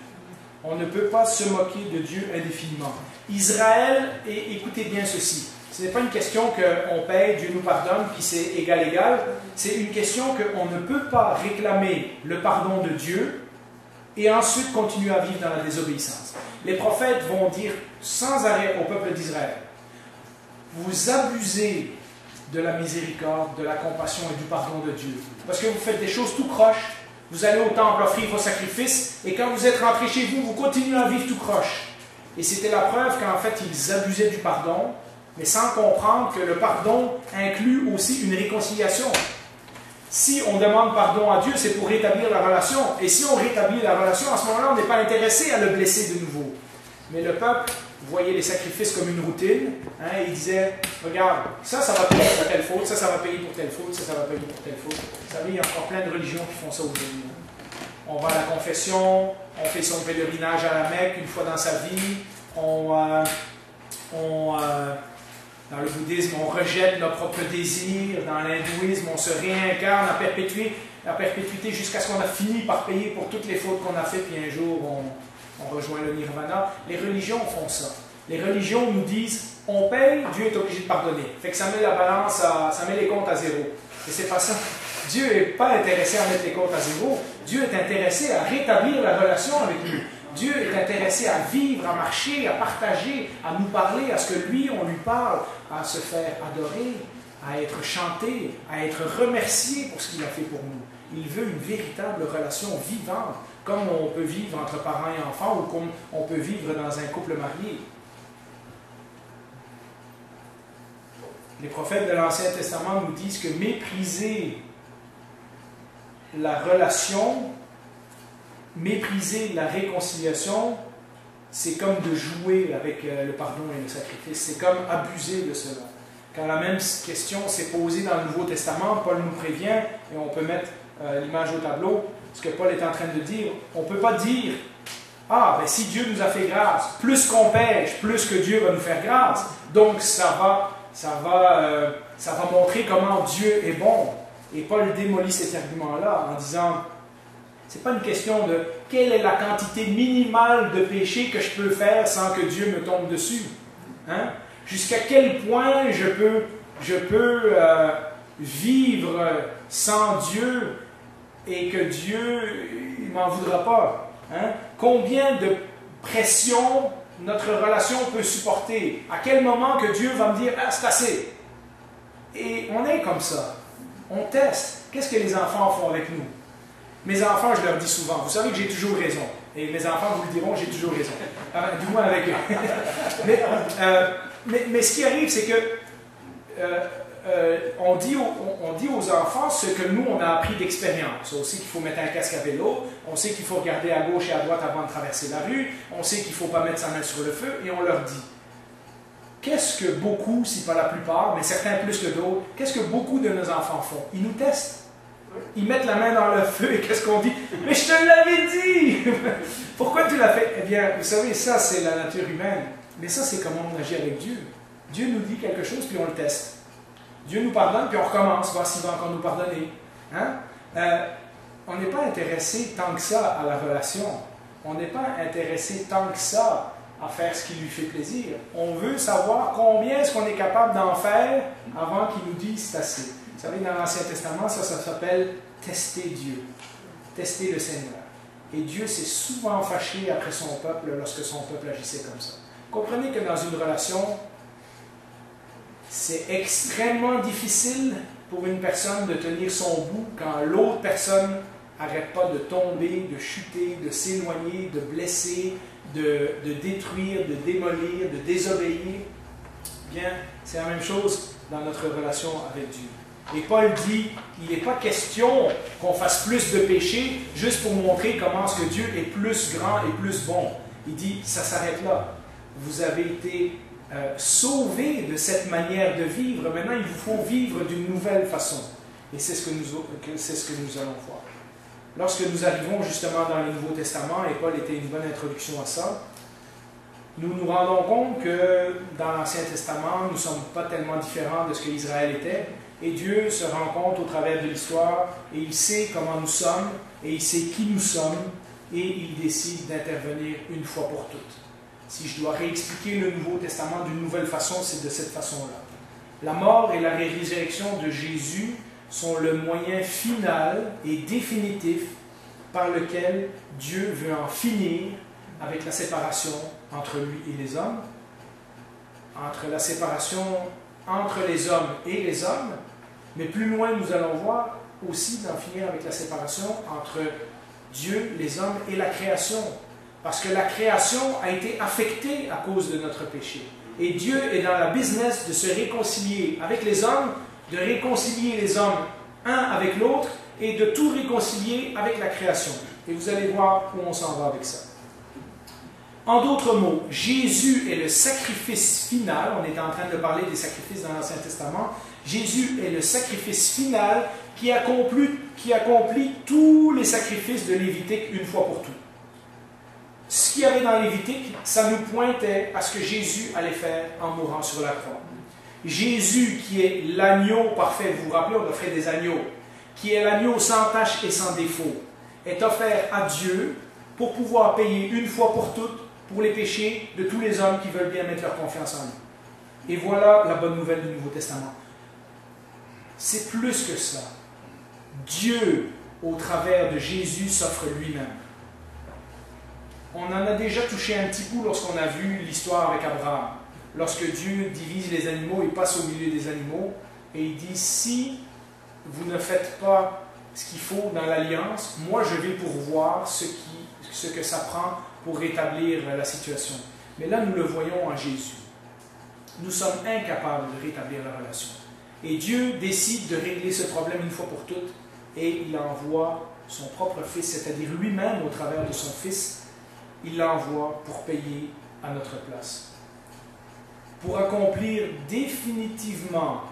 A: On ne peut pas se moquer de Dieu indéfiniment. Israël, et écoutez bien ceci, ce n'est pas une question qu'on paye, Dieu nous pardonne, puis c'est égal. C'est une question qu'on ne peut pas réclamer le pardon de Dieu et ensuite continuer à vivre dans la désobéissance. Les prophètes vont dire sans arrêt au peuple d'Israël, vous abusez de la miséricorde, de la compassion et du pardon de Dieu. Parce que vous faites des choses tout croche. Vous allez au temple offrir vos sacrifices, et quand vous êtes rentrés chez vous, vous continuez à vivre tout croche. Et c'était la preuve qu'en fait, ils abusaient du pardon, mais sans comprendre que le pardon inclut aussi une réconciliation. Si on demande pardon à Dieu, c'est pour rétablir la relation. Et si on rétablit la relation, à ce moment-là, on n'est pas intéressé à le blesser de nouveau. Mais le peuple voyait les sacrifices comme une routine. Et il disait, regarde, ça va payer pour telle faute, ça va payer pour telle faute, ça va payer pour telle faute. Vous savez, il y a encore plein de religions qui font ça aujourd'hui. On va à la confession, on fait son pèlerinage à la Mecque une fois dans sa vie, on Dans le bouddhisme, on rejette nos propres désirs. Dans l'hindouisme, on se réincarne à perpétuité jusqu'à ce qu'on a fini par payer pour toutes les fautes qu'on a faites, puis un jour, on rejoint le nirvana. Les religions font ça. Les religions nous disent, on paye, Dieu est obligé de pardonner. Fait que ça met la balance, ça met les comptes à zéro. Et c'est pas ça. Dieu n'est pas intéressé à mettre les comptes à zéro. Dieu est intéressé à rétablir la relation avec nous. Dieu est intéressé à vivre, à marcher, à partager, à nous parler, à ce que lui, on lui parle, à se faire adorer, à être chanté, à être remercié pour ce qu'il a fait pour nous. Il veut une véritable relation vivante, comme on peut vivre entre parents et enfants ou comme on peut vivre dans un couple marié. Les prophètes de l'Ancien Testament nous disent que mépriser la relation, mépriser la réconciliation, c'est comme de jouer avec le pardon et le sacrifice. C'est comme abuser de cela. Quand la même question s'est posée dans le Nouveau Testament, Paul nous prévient, et on peut mettre l'image au tableau, ce que Paul est en train de dire. On ne peut pas dire, ah, ben si Dieu nous a fait grâce, plus qu'on pêche, plus que Dieu va nous faire grâce. Donc ça va montrer comment Dieu est bon. Et Paul démolit cet argument-là en disant, c'est pas une question de quelle est la quantité minimale de péché que je peux faire sans que Dieu me tombe dessus. Hein? Jusqu'à quel point je peux vivre sans Dieu et que Dieu ne m'en voudra pas. Hein? Combien de pression notre relation peut supporter? À quel moment que Dieu va me dire « Ah, c'est assez ». Et on est comme ça. On teste. Qu'est-ce que les enfants font avec nous? Mes enfants, je leur dis souvent, vous savez que j'ai toujours raison. Et mes enfants vous le diront, j'ai toujours raison. Du moins avec eux. Mais ce qui arrive, c'est que on dit aux enfants ce que nous, on a appris d'expérience. On sait qu'il faut mettre un casque à vélo, on sait qu'il faut regarder à gauche et à droite avant de traverser la rue, on sait qu'il ne faut pas mettre sa main sur le feu, et on leur dit. Qu'est-ce que beaucoup, si pas la plupart, mais certains plus que d'autres, qu'est-ce que beaucoup de nos enfants font? Ils nous testent. Ils mettent la main dans le feu et qu'est-ce qu'on dit? Mais je te l'avais dit! Pourquoi tu l'as fait? Eh bien, vous savez, ça c'est la nature humaine. Mais ça c'est comment on agit avec Dieu. Dieu nous dit quelque chose puis on le teste. Dieu nous pardonne puis on recommence, voir s'il va encore nous pardonner. Hein? On n'est pas intéressé tant que ça à la relation. On n'est pas intéressé tant que ça à faire ce qui lui fait plaisir. On veut savoir combien est-ce qu'on est capable d'en faire avant qu'il nous dise c'est assez. Vous savez, dans l'Ancien Testament, ça s'appelle tester Dieu, tester le Seigneur. Et Dieu s'est souvent fâché après son peuple lorsque son peuple agissait comme ça. Comprenez que dans une relation, c'est extrêmement difficile pour une personne de tenir son bout quand l'autre personne n'arrête pas de tomber, de chuter, de s'éloigner, de blesser, de détruire, de démolir, de désobéir. Bien, c'est la même chose dans notre relation avec Dieu. Et Paul dit, il n'est pas question qu'on fasse plus de péché juste pour montrer comment est-ce que Dieu est plus grand et plus bon. Il dit, ça s'arrête là. Vous avez été sauvés de cette manière de vivre. Maintenant, il vous faut vivre d'une nouvelle façon. Et c'est ce que nous allons voir. Lorsque nous arrivons justement dans le Nouveau Testament, et Paul était une bonne introduction à ça, nous nous rendons compte que dans l'Ancien Testament, nous ne sommes pas tellement différents de ce que Israël était. Et Dieu se rend compte au travers de l'histoire, et il sait comment nous sommes, et il sait qui nous sommes, et il décide d'intervenir une fois pour toutes. Si je dois réexpliquer le Nouveau Testament d'une nouvelle façon, c'est de cette façon-là. La mort et la résurrection de Jésus sont le moyen final et définitif par lequel Dieu veut en finir avec la séparation entre lui et les hommes, entre la séparation entre les hommes et les hommes, mais plus loin nous allons voir aussi d'en finir avec la séparation entre Dieu, les hommes et la création. Parce que la création a été affectée à cause de notre péché. Et Dieu est dans la business de se réconcilier avec les hommes, de réconcilier les hommes un avec l'autre et de tout réconcilier avec la création. Et vous allez voir où on s'en va avec ça. En d'autres mots, Jésus est le sacrifice final. On est en train de parler des sacrifices dans l'Ancien Testament. Jésus est le sacrifice final qui accomplit tous les sacrifices de Lévitique une fois pour toutes. Ce qu'il y avait dans Lévitique, ça nous pointait à ce que Jésus allait faire en mourant sur la croix. Jésus, qui est l'agneau parfait, vous vous rappelez, on offrait des agneaux, qui est l'agneau sans tache et sans défaut, est offert à Dieu pour pouvoir payer une fois pour toutes pour les péchés de tous les hommes qui veulent bien mettre leur confiance en lui. Et voilà la bonne nouvelle du Nouveau Testament. C'est plus que ça. Dieu, au travers de Jésus, s'offre lui-même. On en a déjà touché un petit coup lorsqu'on a vu l'histoire avec Abraham. Lorsque Dieu divise les animaux, il passe au milieu des animaux et il dit, si vous ne faites pas ce qu'il faut dans l'alliance, moi je vais pourvoir ce que ça prend pour rétablir la situation. Mais là, nous le voyons en Jésus. Nous sommes incapables de rétablir la relation. Et Dieu décide de régler ce problème une fois pour toutes et il envoie son propre Fils, c'est-à-dire lui-même au travers de son Fils, il l'envoie pour payer à notre place. Pour accomplir définitivement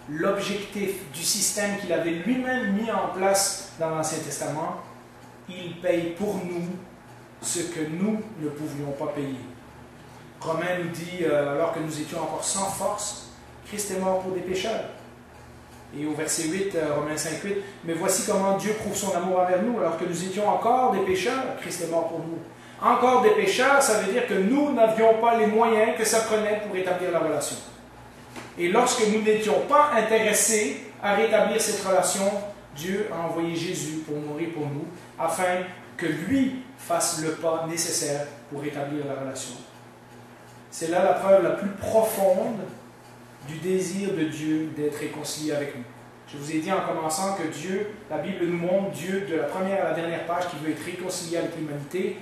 A: l'objectif du système qu'il avait lui-même mis en place dans l'Ancien Testament, il paye pour nous ce que nous ne pouvions pas payer. Romains nous dit, alors que nous étions encore sans force, Christ est mort pour des pécheurs. Et au verset 8, Romains 5, 8, mais voici comment Dieu prouve son amour envers nous, alors que nous étions encore des pécheurs, Christ est mort pour nous. Encore des pécheurs, ça veut dire que nous n'avions pas les moyens que ça prenait pour rétablir la relation. Et lorsque nous n'étions pas intéressés à rétablir cette relation, Dieu a envoyé Jésus pour mourir pour nous, afin que lui fasse le pas nécessaire pour rétablir la relation. C'est là la preuve la plus profonde du désir de Dieu d'être réconcilié avec nous. Je vous ai dit en commençant que Dieu, la Bible nous montre Dieu de la première à la dernière page qui veut être réconcilié avec l'humanité.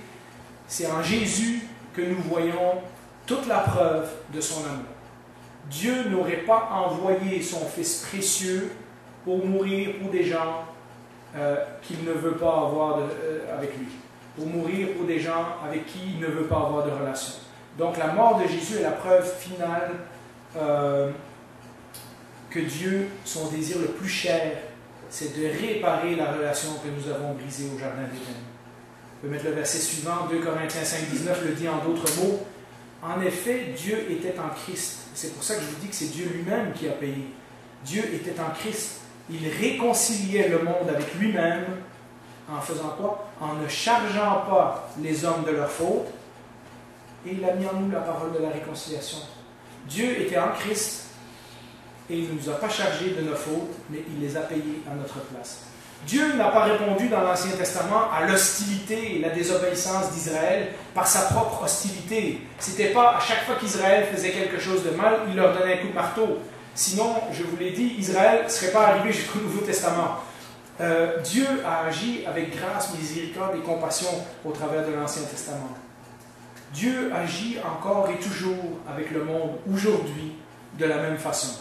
A: C'est en Jésus que nous voyons toute la preuve de son amour. Dieu n'aurait pas envoyé son Fils précieux pour mourir pour des gens qu'il ne veut pas avoir avec lui, pour mourir pour des gens avec qui il ne veut pas avoir de relation. Donc la mort de Jésus est la preuve finale que Dieu, son désir le plus cher, c'est de réparer la relation que nous avons brisée au Jardin d'Éden. On peut mettre le verset suivant, 2 Corinthiens 5, 19, le dit en d'autres mots. En effet, Dieu était en Christ. C'est pour ça que je vous dis que c'est Dieu lui-même qui a payé. Dieu était en Christ. Il réconciliait le monde avec lui-même en faisant quoi? En ne chargeant pas les hommes de leurs fautes. Et il a mis en nous la parole de la réconciliation. Dieu était en Christ et il ne nous a pas chargés de nos fautes, mais il les a payées à notre place. Dieu n'a pas répondu dans l'Ancien Testament à l'hostilité et la désobéissance d'Israël par sa propre hostilité. Ce n'était pas à chaque fois qu'Israël faisait quelque chose de mal, il leur donnait un coup de marteau. Sinon, je vous l'ai dit, Israël ne serait pas arrivé jusqu'au Nouveau Testament. Dieu a agi avec grâce, miséricorde et compassion au travers de l'Ancien Testament. Dieu agit encore et toujours avec le monde aujourd'hui de la même façon.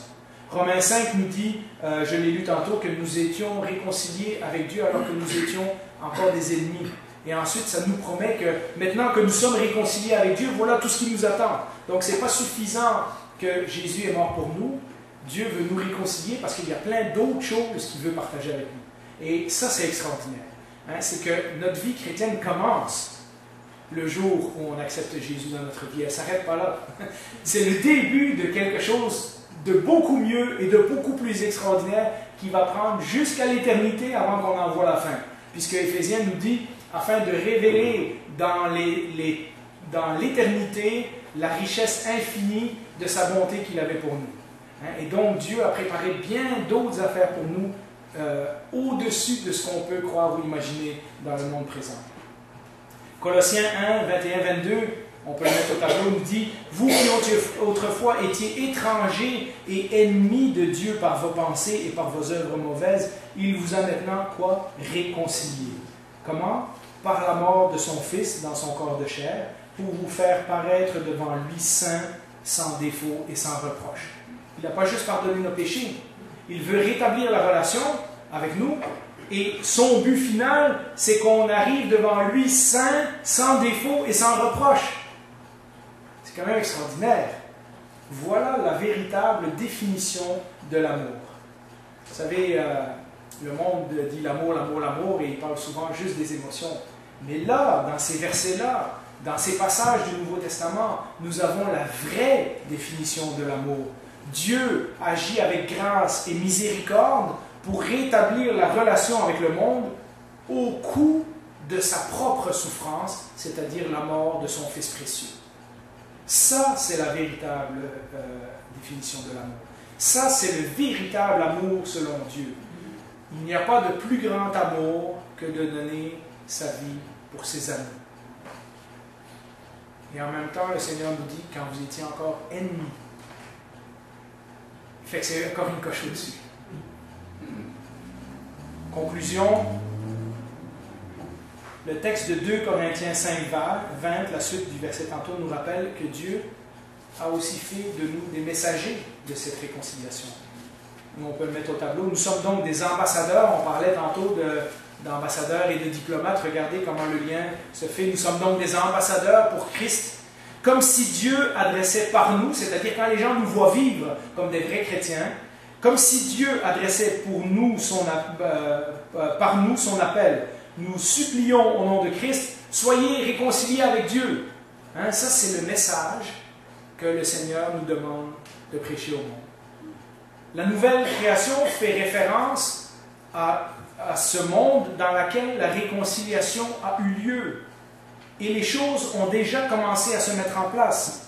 A: Romains 5 nous dit, je l'ai lu tantôt, que nous étions réconciliés avec Dieu alors que nous étions encore des ennemis. Et ensuite, ça nous promet que maintenant que nous sommes réconciliés avec Dieu, voilà tout ce qui nous attend. Donc, ce n'est pas suffisant que Jésus est mort pour nous. Dieu veut nous réconcilier parce qu'il y a plein d'autres choses qu'il veut partager avec nous. Et ça, c'est extraordinaire. C'est que notre vie chrétienne commence le jour où on accepte Jésus dans notre vie. Elle ne s'arrête pas là. C'est le début de quelque chose de beaucoup mieux et de beaucoup plus extraordinaire qui va prendre jusqu'à l'éternité avant qu'on en voit la fin. Puisque Éphésiens nous dit, afin de révéler dans l'éternité la richesse infinie de sa bonté qu'il avait pour nous. Et donc Dieu a préparé bien d'autres affaires pour nous au-dessus de ce qu'on peut croire ou imaginer dans le monde présent. Colossiens 1, 21, 22, on peut le mettre au tableau, nous dit « Vous qui autrefois étiez étrangers et ennemis de Dieu par vos pensées et par vos œuvres mauvaises, il vous a maintenant quoi? Réconciliés. » Comment? Par la mort de son Fils dans son corps de chair, pour vous faire paraître devant lui saint, sans défaut et sans reproche. Il n'a pas juste pardonné nos péchés, il veut rétablir la relation avec nous. Et son but final, c'est qu'on arrive devant lui saint, sans défaut et sans reproche. C'est quand même extraordinaire. Voilà la véritable définition de l'amour. Vous savez, le monde dit l'amour, l'amour, l'amour, et il parle souvent juste des émotions. Mais là, dans ces versets-là, dans ces passages du Nouveau Testament, nous avons la vraie définition de l'amour. Dieu agit avec grâce et miséricorde pour rétablir la relation avec le monde au coût de sa propre souffrance, c'est-à-dire la mort de son Fils précieux. Ça, c'est la véritable définition de l'amour. Ça, c'est le véritable amour selon Dieu. Il n'y a pas de plus grand amour que de donner sa vie pour ses amis. Et en même temps, le Seigneur nous dit, quand vous étiez encore ennemis, fait que c'est encore une coche au-dessus. Conclusion, le texte de 2 Corinthiens 5, 20, la suite du verset tantôt, nous rappelle que Dieu a aussi fait de nous des messagers de cette réconciliation. Nous, on peut le mettre au tableau. Nous sommes donc des ambassadeurs. On parlait tantôt d'ambassadeurs et de diplomates. Regardez comment le lien se fait. Nous sommes donc des ambassadeurs pour Christ, comme si Dieu adressait par nous, c'est-à-dire quand les gens nous voient vivre comme des vrais chrétiens, comme si Dieu adressait par nous son appel. Nous supplions au nom de Christ, soyez réconciliés avec Dieu. Hein, ça, c'est le message que le Seigneur nous demande de prêcher au monde. La nouvelle création fait référence à ce monde dans lequel la réconciliation a eu lieu. Et les choses ont déjà commencé à se mettre en place.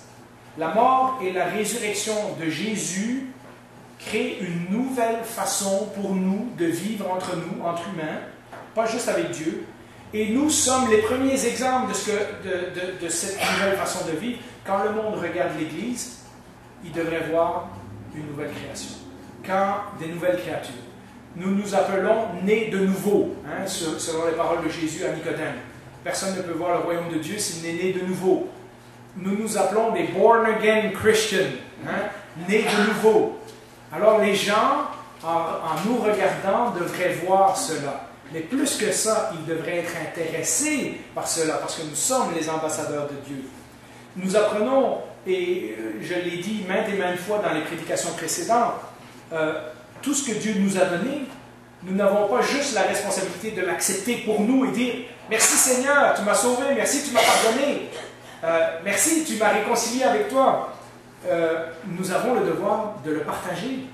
A: La mort et la résurrection de Jésus créent une nouvelle façon pour nous de vivre entre nous, entre humains, pas juste avec Dieu. Et nous sommes les premiers exemples de cette nouvelle façon de vivre. Quand le monde regarde l'Église, il devrait voir une nouvelle création. Quand des nouvelles créatures. Nous nous appelons nés de nouveau, hein, selon les paroles de Jésus à Nicodème. Personne ne peut voir le royaume de Dieu s'il n'est né de nouveau. Nous nous appelons des born-again Christians, hein, nés de nouveau. Alors les gens, en nous regardant, devraient voir cela. Mais plus que ça, ils devraient être intéressés par cela, parce que nous sommes les ambassadeurs de Dieu. Nous apprenons, et je l'ai dit maintes et maintes fois dans les prédications précédentes, tout ce que Dieu nous a donné, nous n'avons pas juste la responsabilité de l'accepter pour nous et dire « Merci Seigneur, tu m'as sauvé, merci, tu m'as pardonné, merci, tu m'as réconcilié avec toi. » Nous avons le devoir de le partager.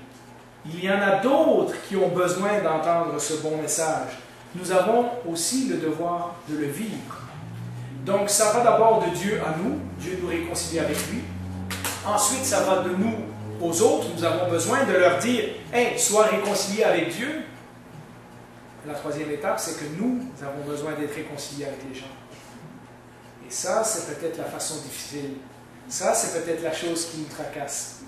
A: Il y en a d'autres qui ont besoin d'entendre ce bon message. Nous avons aussi le devoir de le vivre. Donc, ça va d'abord de Dieu à nous. Dieu nous réconcilie avec lui. Ensuite, ça va de nous aux autres. Nous avons besoin de leur dire « Hey, sois réconcilié avec Dieu. » La troisième étape, c'est que nous avons besoin d'être réconciliés avec les gens. Et ça, c'est peut-être la façon difficile. Ça, c'est peut-être la chose qui nous tracasse.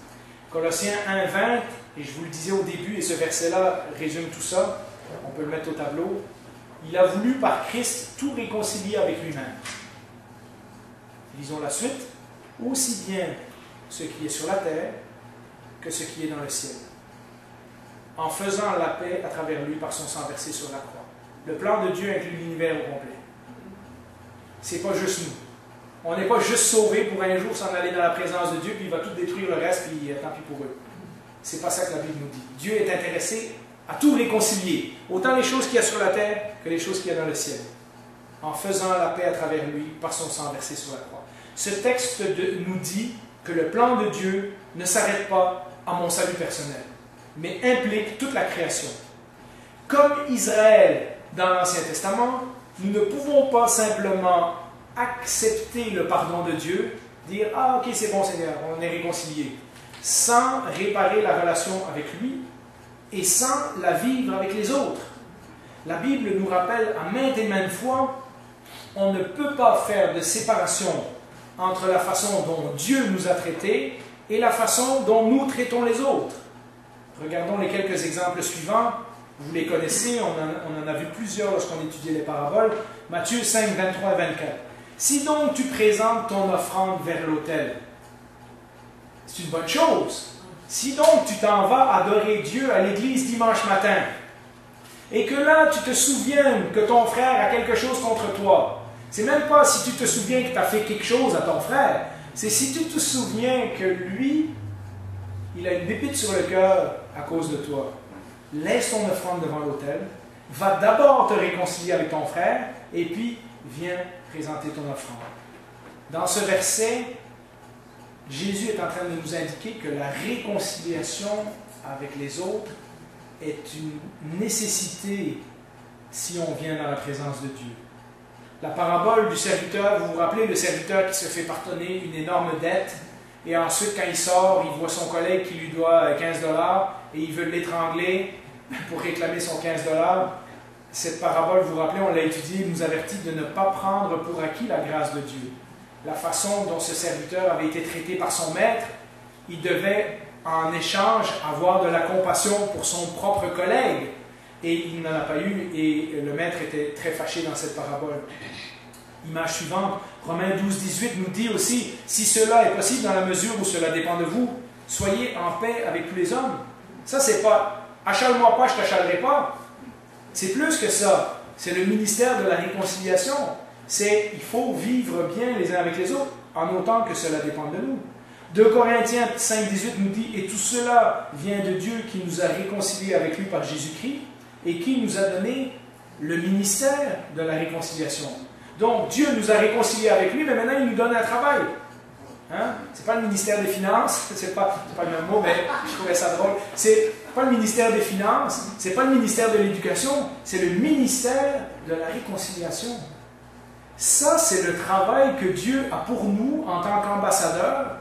A: Colossiens 1, 20, et je vous le disais au début, et ce verset-là résume tout ça, on peut le mettre au tableau. Il a voulu par Christ tout réconcilier avec lui-même. Lisons la suite. Aussi bien ce qui est sur la terre que ce qui est dans le ciel. En faisant la paix à travers lui par son sang versé sur la croix. Le plan de Dieu inclut l'univers au complet. C'est pas juste nous. On n'est pas juste sauvés pour un jour s'en aller dans la présence de Dieu, puis il va tout détruire le reste, puis tant pis pour eux. C'est pas ça que la Bible nous dit. Dieu est intéressé à tout réconcilier, autant les choses qu'il y a sur la terre que les choses qu'il y a dans le ciel, en faisant la paix à travers lui par son sang versé sur la croix. Ce texte nous dit que le plan de Dieu ne s'arrête pas à mon salut personnel, mais implique toute la création. Comme Israël dans l'Ancien Testament, nous ne pouvons pas simplement accepter le pardon de Dieu, dire « Ah, ok, c'est bon Seigneur, on est réconciliés », sans réparer la relation avec lui et sans la vivre avec les autres. La Bible nous rappelle à maintes et maintes fois, on ne peut pas faire de séparation entre la façon dont Dieu nous a traités et la façon dont nous traitons les autres. Regardons les quelques exemples suivants. Vous les connaissez, on en a vu plusieurs lorsqu'on étudiait les paraboles. Matthieu 5, 23 et 24. Si donc tu présentes ton offrande vers l'autel, c'est une bonne chose. Si donc tu t'en vas adorer Dieu à l'église dimanche matin, et que là tu te souviennes que ton frère a quelque chose contre toi, c'est même pas si tu te souviens que tu as fait quelque chose à ton frère, c'est si tu te souviens que lui, il a une pépite sur le cœur à cause de toi. Laisse ton offrande devant l'autel, va d'abord te réconcilier avec ton frère, et puis viens présenter ton offrande. Dans ce verset, Jésus est en train de nous indiquer que la réconciliation avec les autres est une nécessité si on vient dans la présence de Dieu. La parabole du serviteur, vous vous rappelez, le serviteur qui se fait pardonner une énorme dette, et ensuite quand il sort, il voit son collègue qui lui doit 15 $ et il veut l'étrangler pour réclamer son 15 $. Cette parabole, vous vous rappelez, on l'a étudiée, il nous avertit de ne pas prendre pour acquis la grâce de Dieu. La façon dont ce serviteur avait été traité par son maître, il devait en échange avoir de la compassion pour son propre collègue, et il n'en a pas eu, et le maître était très fâché dans cette parabole. Image suivante, Romains 12, 18 nous dit aussi, si cela est possible dans la mesure où cela dépend de vous, soyez en paix avec tous les hommes. Ça, c'est pas achale-moi pas, je t'achalerai pas. C'est plus que ça. C'est le ministère de la réconciliation. C'est il faut vivre bien les uns avec les autres, en autant que cela dépend de nous. 2 Corinthiens 5, 18 nous dit, et tout cela vient de Dieu qui nous a réconciliés avec lui par Jésus-Christ et qui nous a donné le ministère de la réconciliation. Donc Dieu nous a réconciliés avec lui, mais maintenant il nous donne un travail. Hein? Ce n'est pas le ministère des Finances, c'est pas le même mot, mais je trouvais ça drôle. C'est pas le ministère des Finances, c'est pas le ministère de l'Éducation, c'est le ministère de la réconciliation. Ça, c'est le travail que Dieu a pour nous en tant qu'ambassadeurs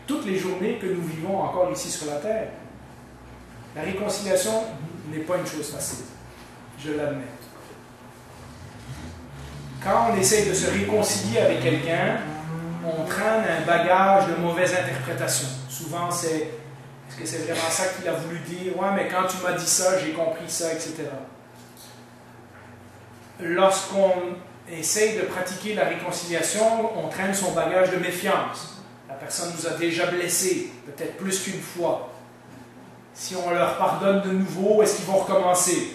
A: toutes les journées que nous vivons encore ici sur la terre. La réconciliation n'est pas une chose facile, je l'admets. Quand on essaie de se réconcilier avec quelqu'un, on traîne un bagage de mauvaises interprétations. Souvent, c'est est-ce que c'est vraiment ça qu'il a voulu dire? Ouais, mais quand tu m'as dit ça, j'ai compris ça, etc. Lorsqu'on essaye de pratiquer la réconciliation, on traîne son bagage de méfiance. La personne nous a déjà blessés, peut-être plus qu'une fois. Si on leur pardonne de nouveau, est-ce qu'ils vont recommencer?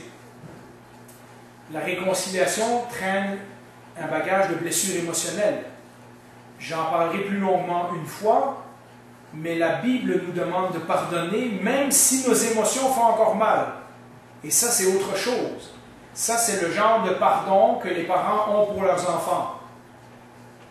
A: La réconciliation traîne un bagage de blessures émotionnelles. J'en parlerai plus longuement une fois, mais la Bible nous demande de pardonner même si nos émotions font encore mal. Et ça, c'est autre chose. Ça, c'est le genre de pardon que les parents ont pour leurs enfants.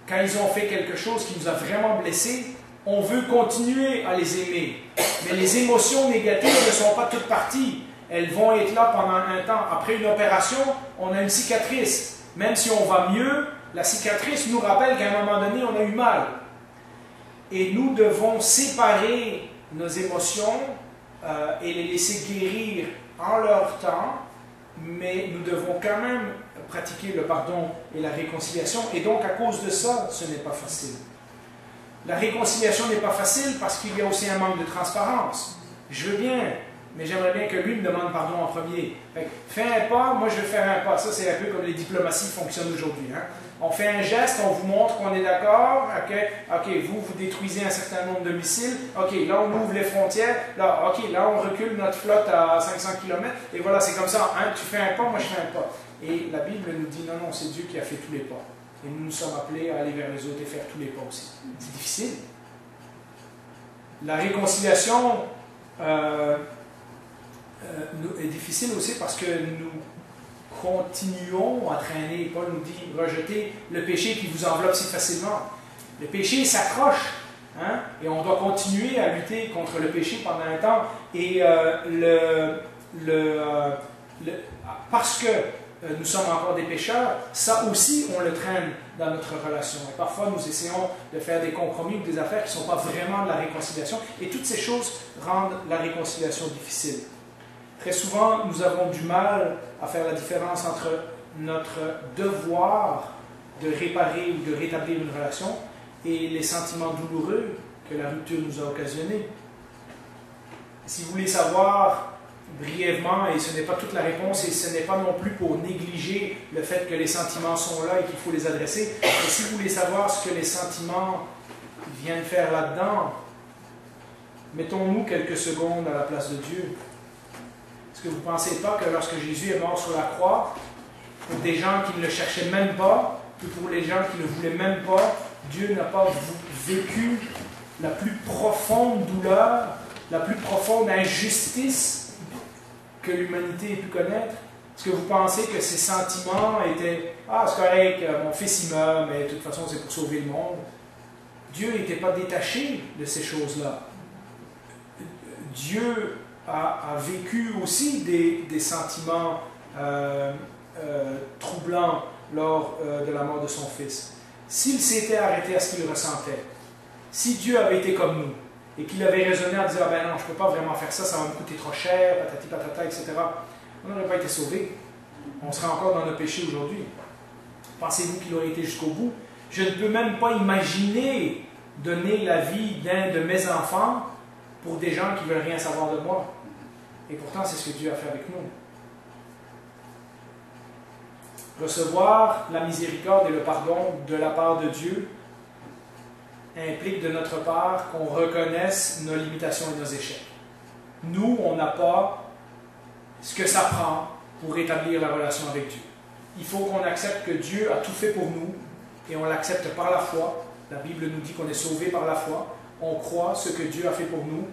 A: Quand ils ont fait quelque chose qui nous a vraiment blessés, on veut continuer à les aimer. Mais les émotions négatives ne sont pas toutes parties. Elles vont être là pendant un temps. Après une opération, on a une cicatrice. Même si on va mieux, la cicatrice nous rappelle qu'à un moment donné, on a eu mal. Et nous devons séparer nos émotions et les laisser guérir en leur temps, mais nous devons quand même pratiquer le pardon et la réconciliation. Et donc, à cause de ça, ce n'est pas facile. La réconciliation n'est pas facile parce qu'il y a aussi un manque de transparence. Je veux bien, mais j'aimerais bien que lui me demande pardon en premier. Fais un pas, moi je vais faire un pas. Ça, c'est un peu comme les diplomaties fonctionnent aujourd'hui. Hein? On fait un geste, on vous montre qu'on est d'accord. OK, vous détruisez un certain nombre de missiles. OK, là, on ouvre les frontières. Là, OK, là, on recule notre flotte à 500 km. Et voilà, c'est comme ça. Hein? Tu fais un pas, moi je fais un pas. Et la Bible nous dit, non, c'est Dieu qui a fait tous les pas. Et nous nous sommes appelés à aller vers les autres et faire tous les pas aussi. C'est difficile. La réconciliation est difficile aussi parce que nous continuons à traîner. Paul nous dit, rejetez le péché qui vous enveloppe si facilement. Le péché s'accroche, hein? Et on doit continuer à lutter contre le péché pendant un temps. Et parce que nous sommes encore des pécheurs, ça aussi on le traîne dans notre relation. Et parfois nous essayons de faire des compromis ou des affaires qui ne sont pas vraiment de la réconciliation. Et toutes ces choses rendent la réconciliation difficile. Très souvent, nous avons du mal à faire la différence entre notre devoir de réparer ou de rétablir une relation et les sentiments douloureux que la rupture nous a occasionnés. Si vous voulez savoir brièvement, et ce n'est pas toute la réponse, et ce n'est pas non plus pour négliger le fait que les sentiments sont là et qu'il faut les adresser, mais si vous voulez savoir ce que les sentiments viennent faire là-dedans, mettons-nous quelques secondes à la place de Dieu. Est-ce que vous ne pensez pas que lorsque Jésus est mort sur la croix, pour des gens qui ne le cherchaient même pas, ou pour les gens qui ne le voulaient même pas, Dieu n'a pas vécu la plus profonde douleur, la plus profonde injustice que l'humanité ait pu connaître? Est-ce que vous pensez que ces sentiments étaient « Ah, c'est correct, mon fils il meurt, mais de toute façon c'est pour sauver le monde ». Dieu n'était pas détaché de ces choses-là. Dieu a vécu aussi des sentiments troublants lors de la mort de son Fils. S'il s'était arrêté à ce qu'il ressentait, si Dieu avait été comme nous, et qu'il avait raisonné en disant « ben non, je ne peux pas vraiment faire ça, ça va me coûter trop cher, patati patata, etc. » on n'aurait pas été sauvés. On serait encore dans nos péchés aujourd'hui. Pensez-vous qu'il aurait été jusqu'au bout? Je ne peux même pas imaginer donner la vie d'un de mes enfants pour des gens qui ne veulent rien savoir de moi. Et pourtant, c'est ce que Dieu a fait avec nous. Recevoir la miséricorde et le pardon de la part de Dieu implique de notre part qu'on reconnaisse nos limitations et nos échecs. Nous, on n'a pas ce que ça prend pour rétablir la relation avec Dieu. Il faut qu'on accepte que Dieu a tout fait pour nous et on l'accepte par la foi. La Bible nous dit qu'on est sauvé par la foi. On croit ce que Dieu a fait pour nous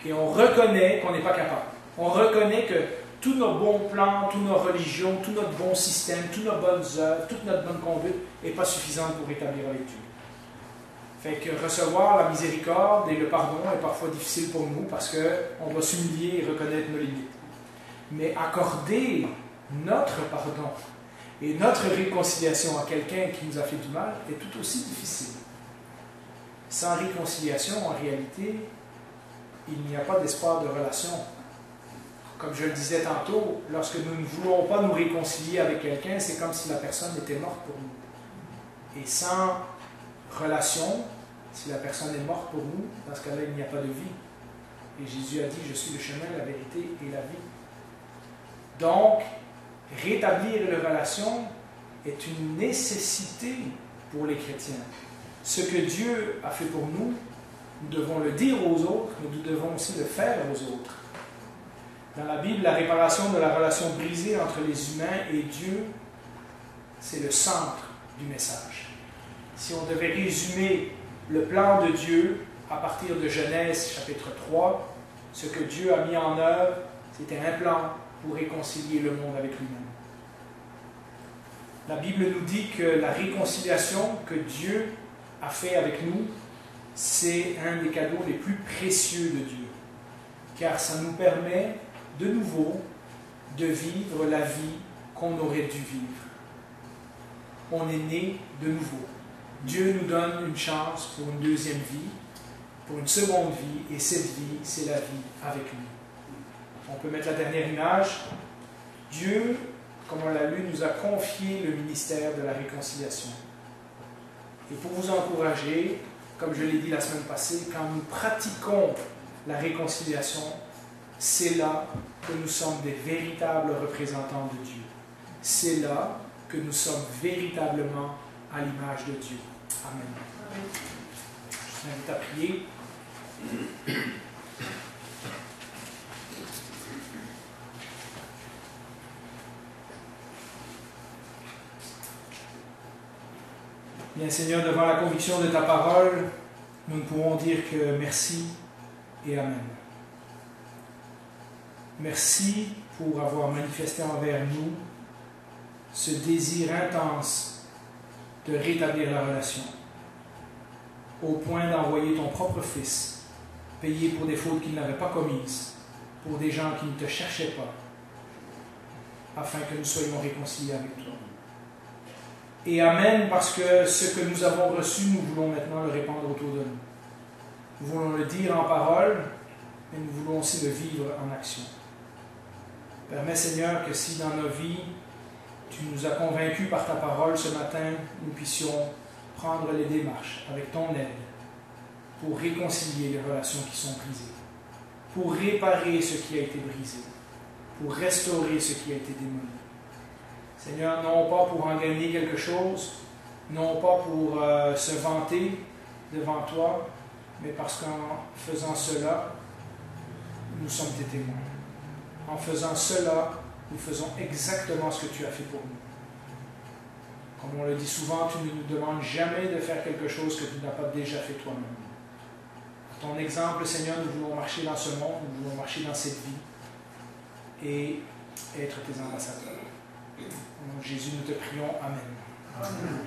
A: et on reconnaît qu'on n'est pas capable. On reconnaît que tous nos bons plans, toutes nos religions, tout notre bon système, toutes nos bonnes œuvres, toute notre bonne conduite n'est pas suffisante pour rétablir avec Dieu. Fait que recevoir la miséricorde et le pardon est parfois difficile pour nous parce qu'on doit s'humilier et reconnaître nos limites. Mais accorder notre pardon et notre réconciliation à quelqu'un qui nous a fait du mal est tout aussi difficile. Sans réconciliation, en réalité, il n'y a pas d'espoir de relation. Comme je le disais tantôt, lorsque nous ne voulons pas nous réconcilier avec quelqu'un, c'est comme si la personne était morte pour nous. Et sans relation, si la personne est morte pour nous, dans ce cas-là, il n'y a pas de vie. Et Jésus a dit, je suis le chemin, la vérité et la vie. Donc, rétablir une relation est une nécessité pour les chrétiens. Ce que Dieu a fait pour nous, nous devons le dire aux autres, mais nous devons aussi le faire aux autres. Dans la Bible, la réparation de la relation brisée entre les humains et Dieu, c'est le centre du message. Si on devait résumer le plan de Dieu à partir de Genèse chapitre 3, ce que Dieu a mis en œuvre, c'était un plan pour réconcilier le monde avec lui-même. La Bible nous dit que la réconciliation que Dieu a fait avec nous, c'est un des cadeaux les plus précieux de Dieu, car ça nous permet de nouveau de vivre la vie qu'on aurait dû vivre. On est né de nouveau. Dieu nous donne une chance pour une deuxième vie, pour une seconde vie, et cette vie, c'est la vie avec lui. On peut mettre la dernière image. Dieu, comme on l'a lu, nous a confié le ministère de la réconciliation. Et pour vous encourager, comme je l'ai dit la semaine passée, quand nous pratiquons la réconciliation, c'est là que nous sommes des véritables représentants de Dieu. C'est là que nous sommes véritablement à l'image de Dieu. Amen. Je vous invite à prier. Bien Seigneur, devant la conviction de ta parole, nous ne pouvons dire que merci et Amen. Merci pour avoir manifesté envers nous ce désir intense de rétablir la relation, au point d'envoyer ton propre Fils, payer pour des fautes qu'il n'avait pas commises, pour des gens qui ne te cherchaient pas, afin que nous soyons réconciliés avec toi. Et Amen, parce que ce que nous avons reçu, nous voulons maintenant le répandre autour de nous. Nous voulons le dire en parole, mais nous voulons aussi le vivre en action. Permets, Seigneur, que si dans nos vies, tu nous as convaincus par ta parole ce matin, nous puissions prendre les démarches avec ton aide pour réconcilier les relations qui sont brisées, pour réparer ce qui a été brisé, pour restaurer ce qui a été démoli. Seigneur, non pas pour en gagner quelque chose, non pas pour se vanter devant toi, mais parce qu'en faisant cela, nous sommes tes témoins. En faisant cela, nous faisons exactement ce que tu as fait pour nous. Comme on le dit souvent, tu ne nous demandes jamais de faire quelque chose que tu n'as pas déjà fait toi-même. À ton exemple, Seigneur, nous voulons marcher dans ce monde, nous voulons marcher dans cette vie et être tes ambassadeurs. Au nom de Jésus, nous te prions. Amen. Amen.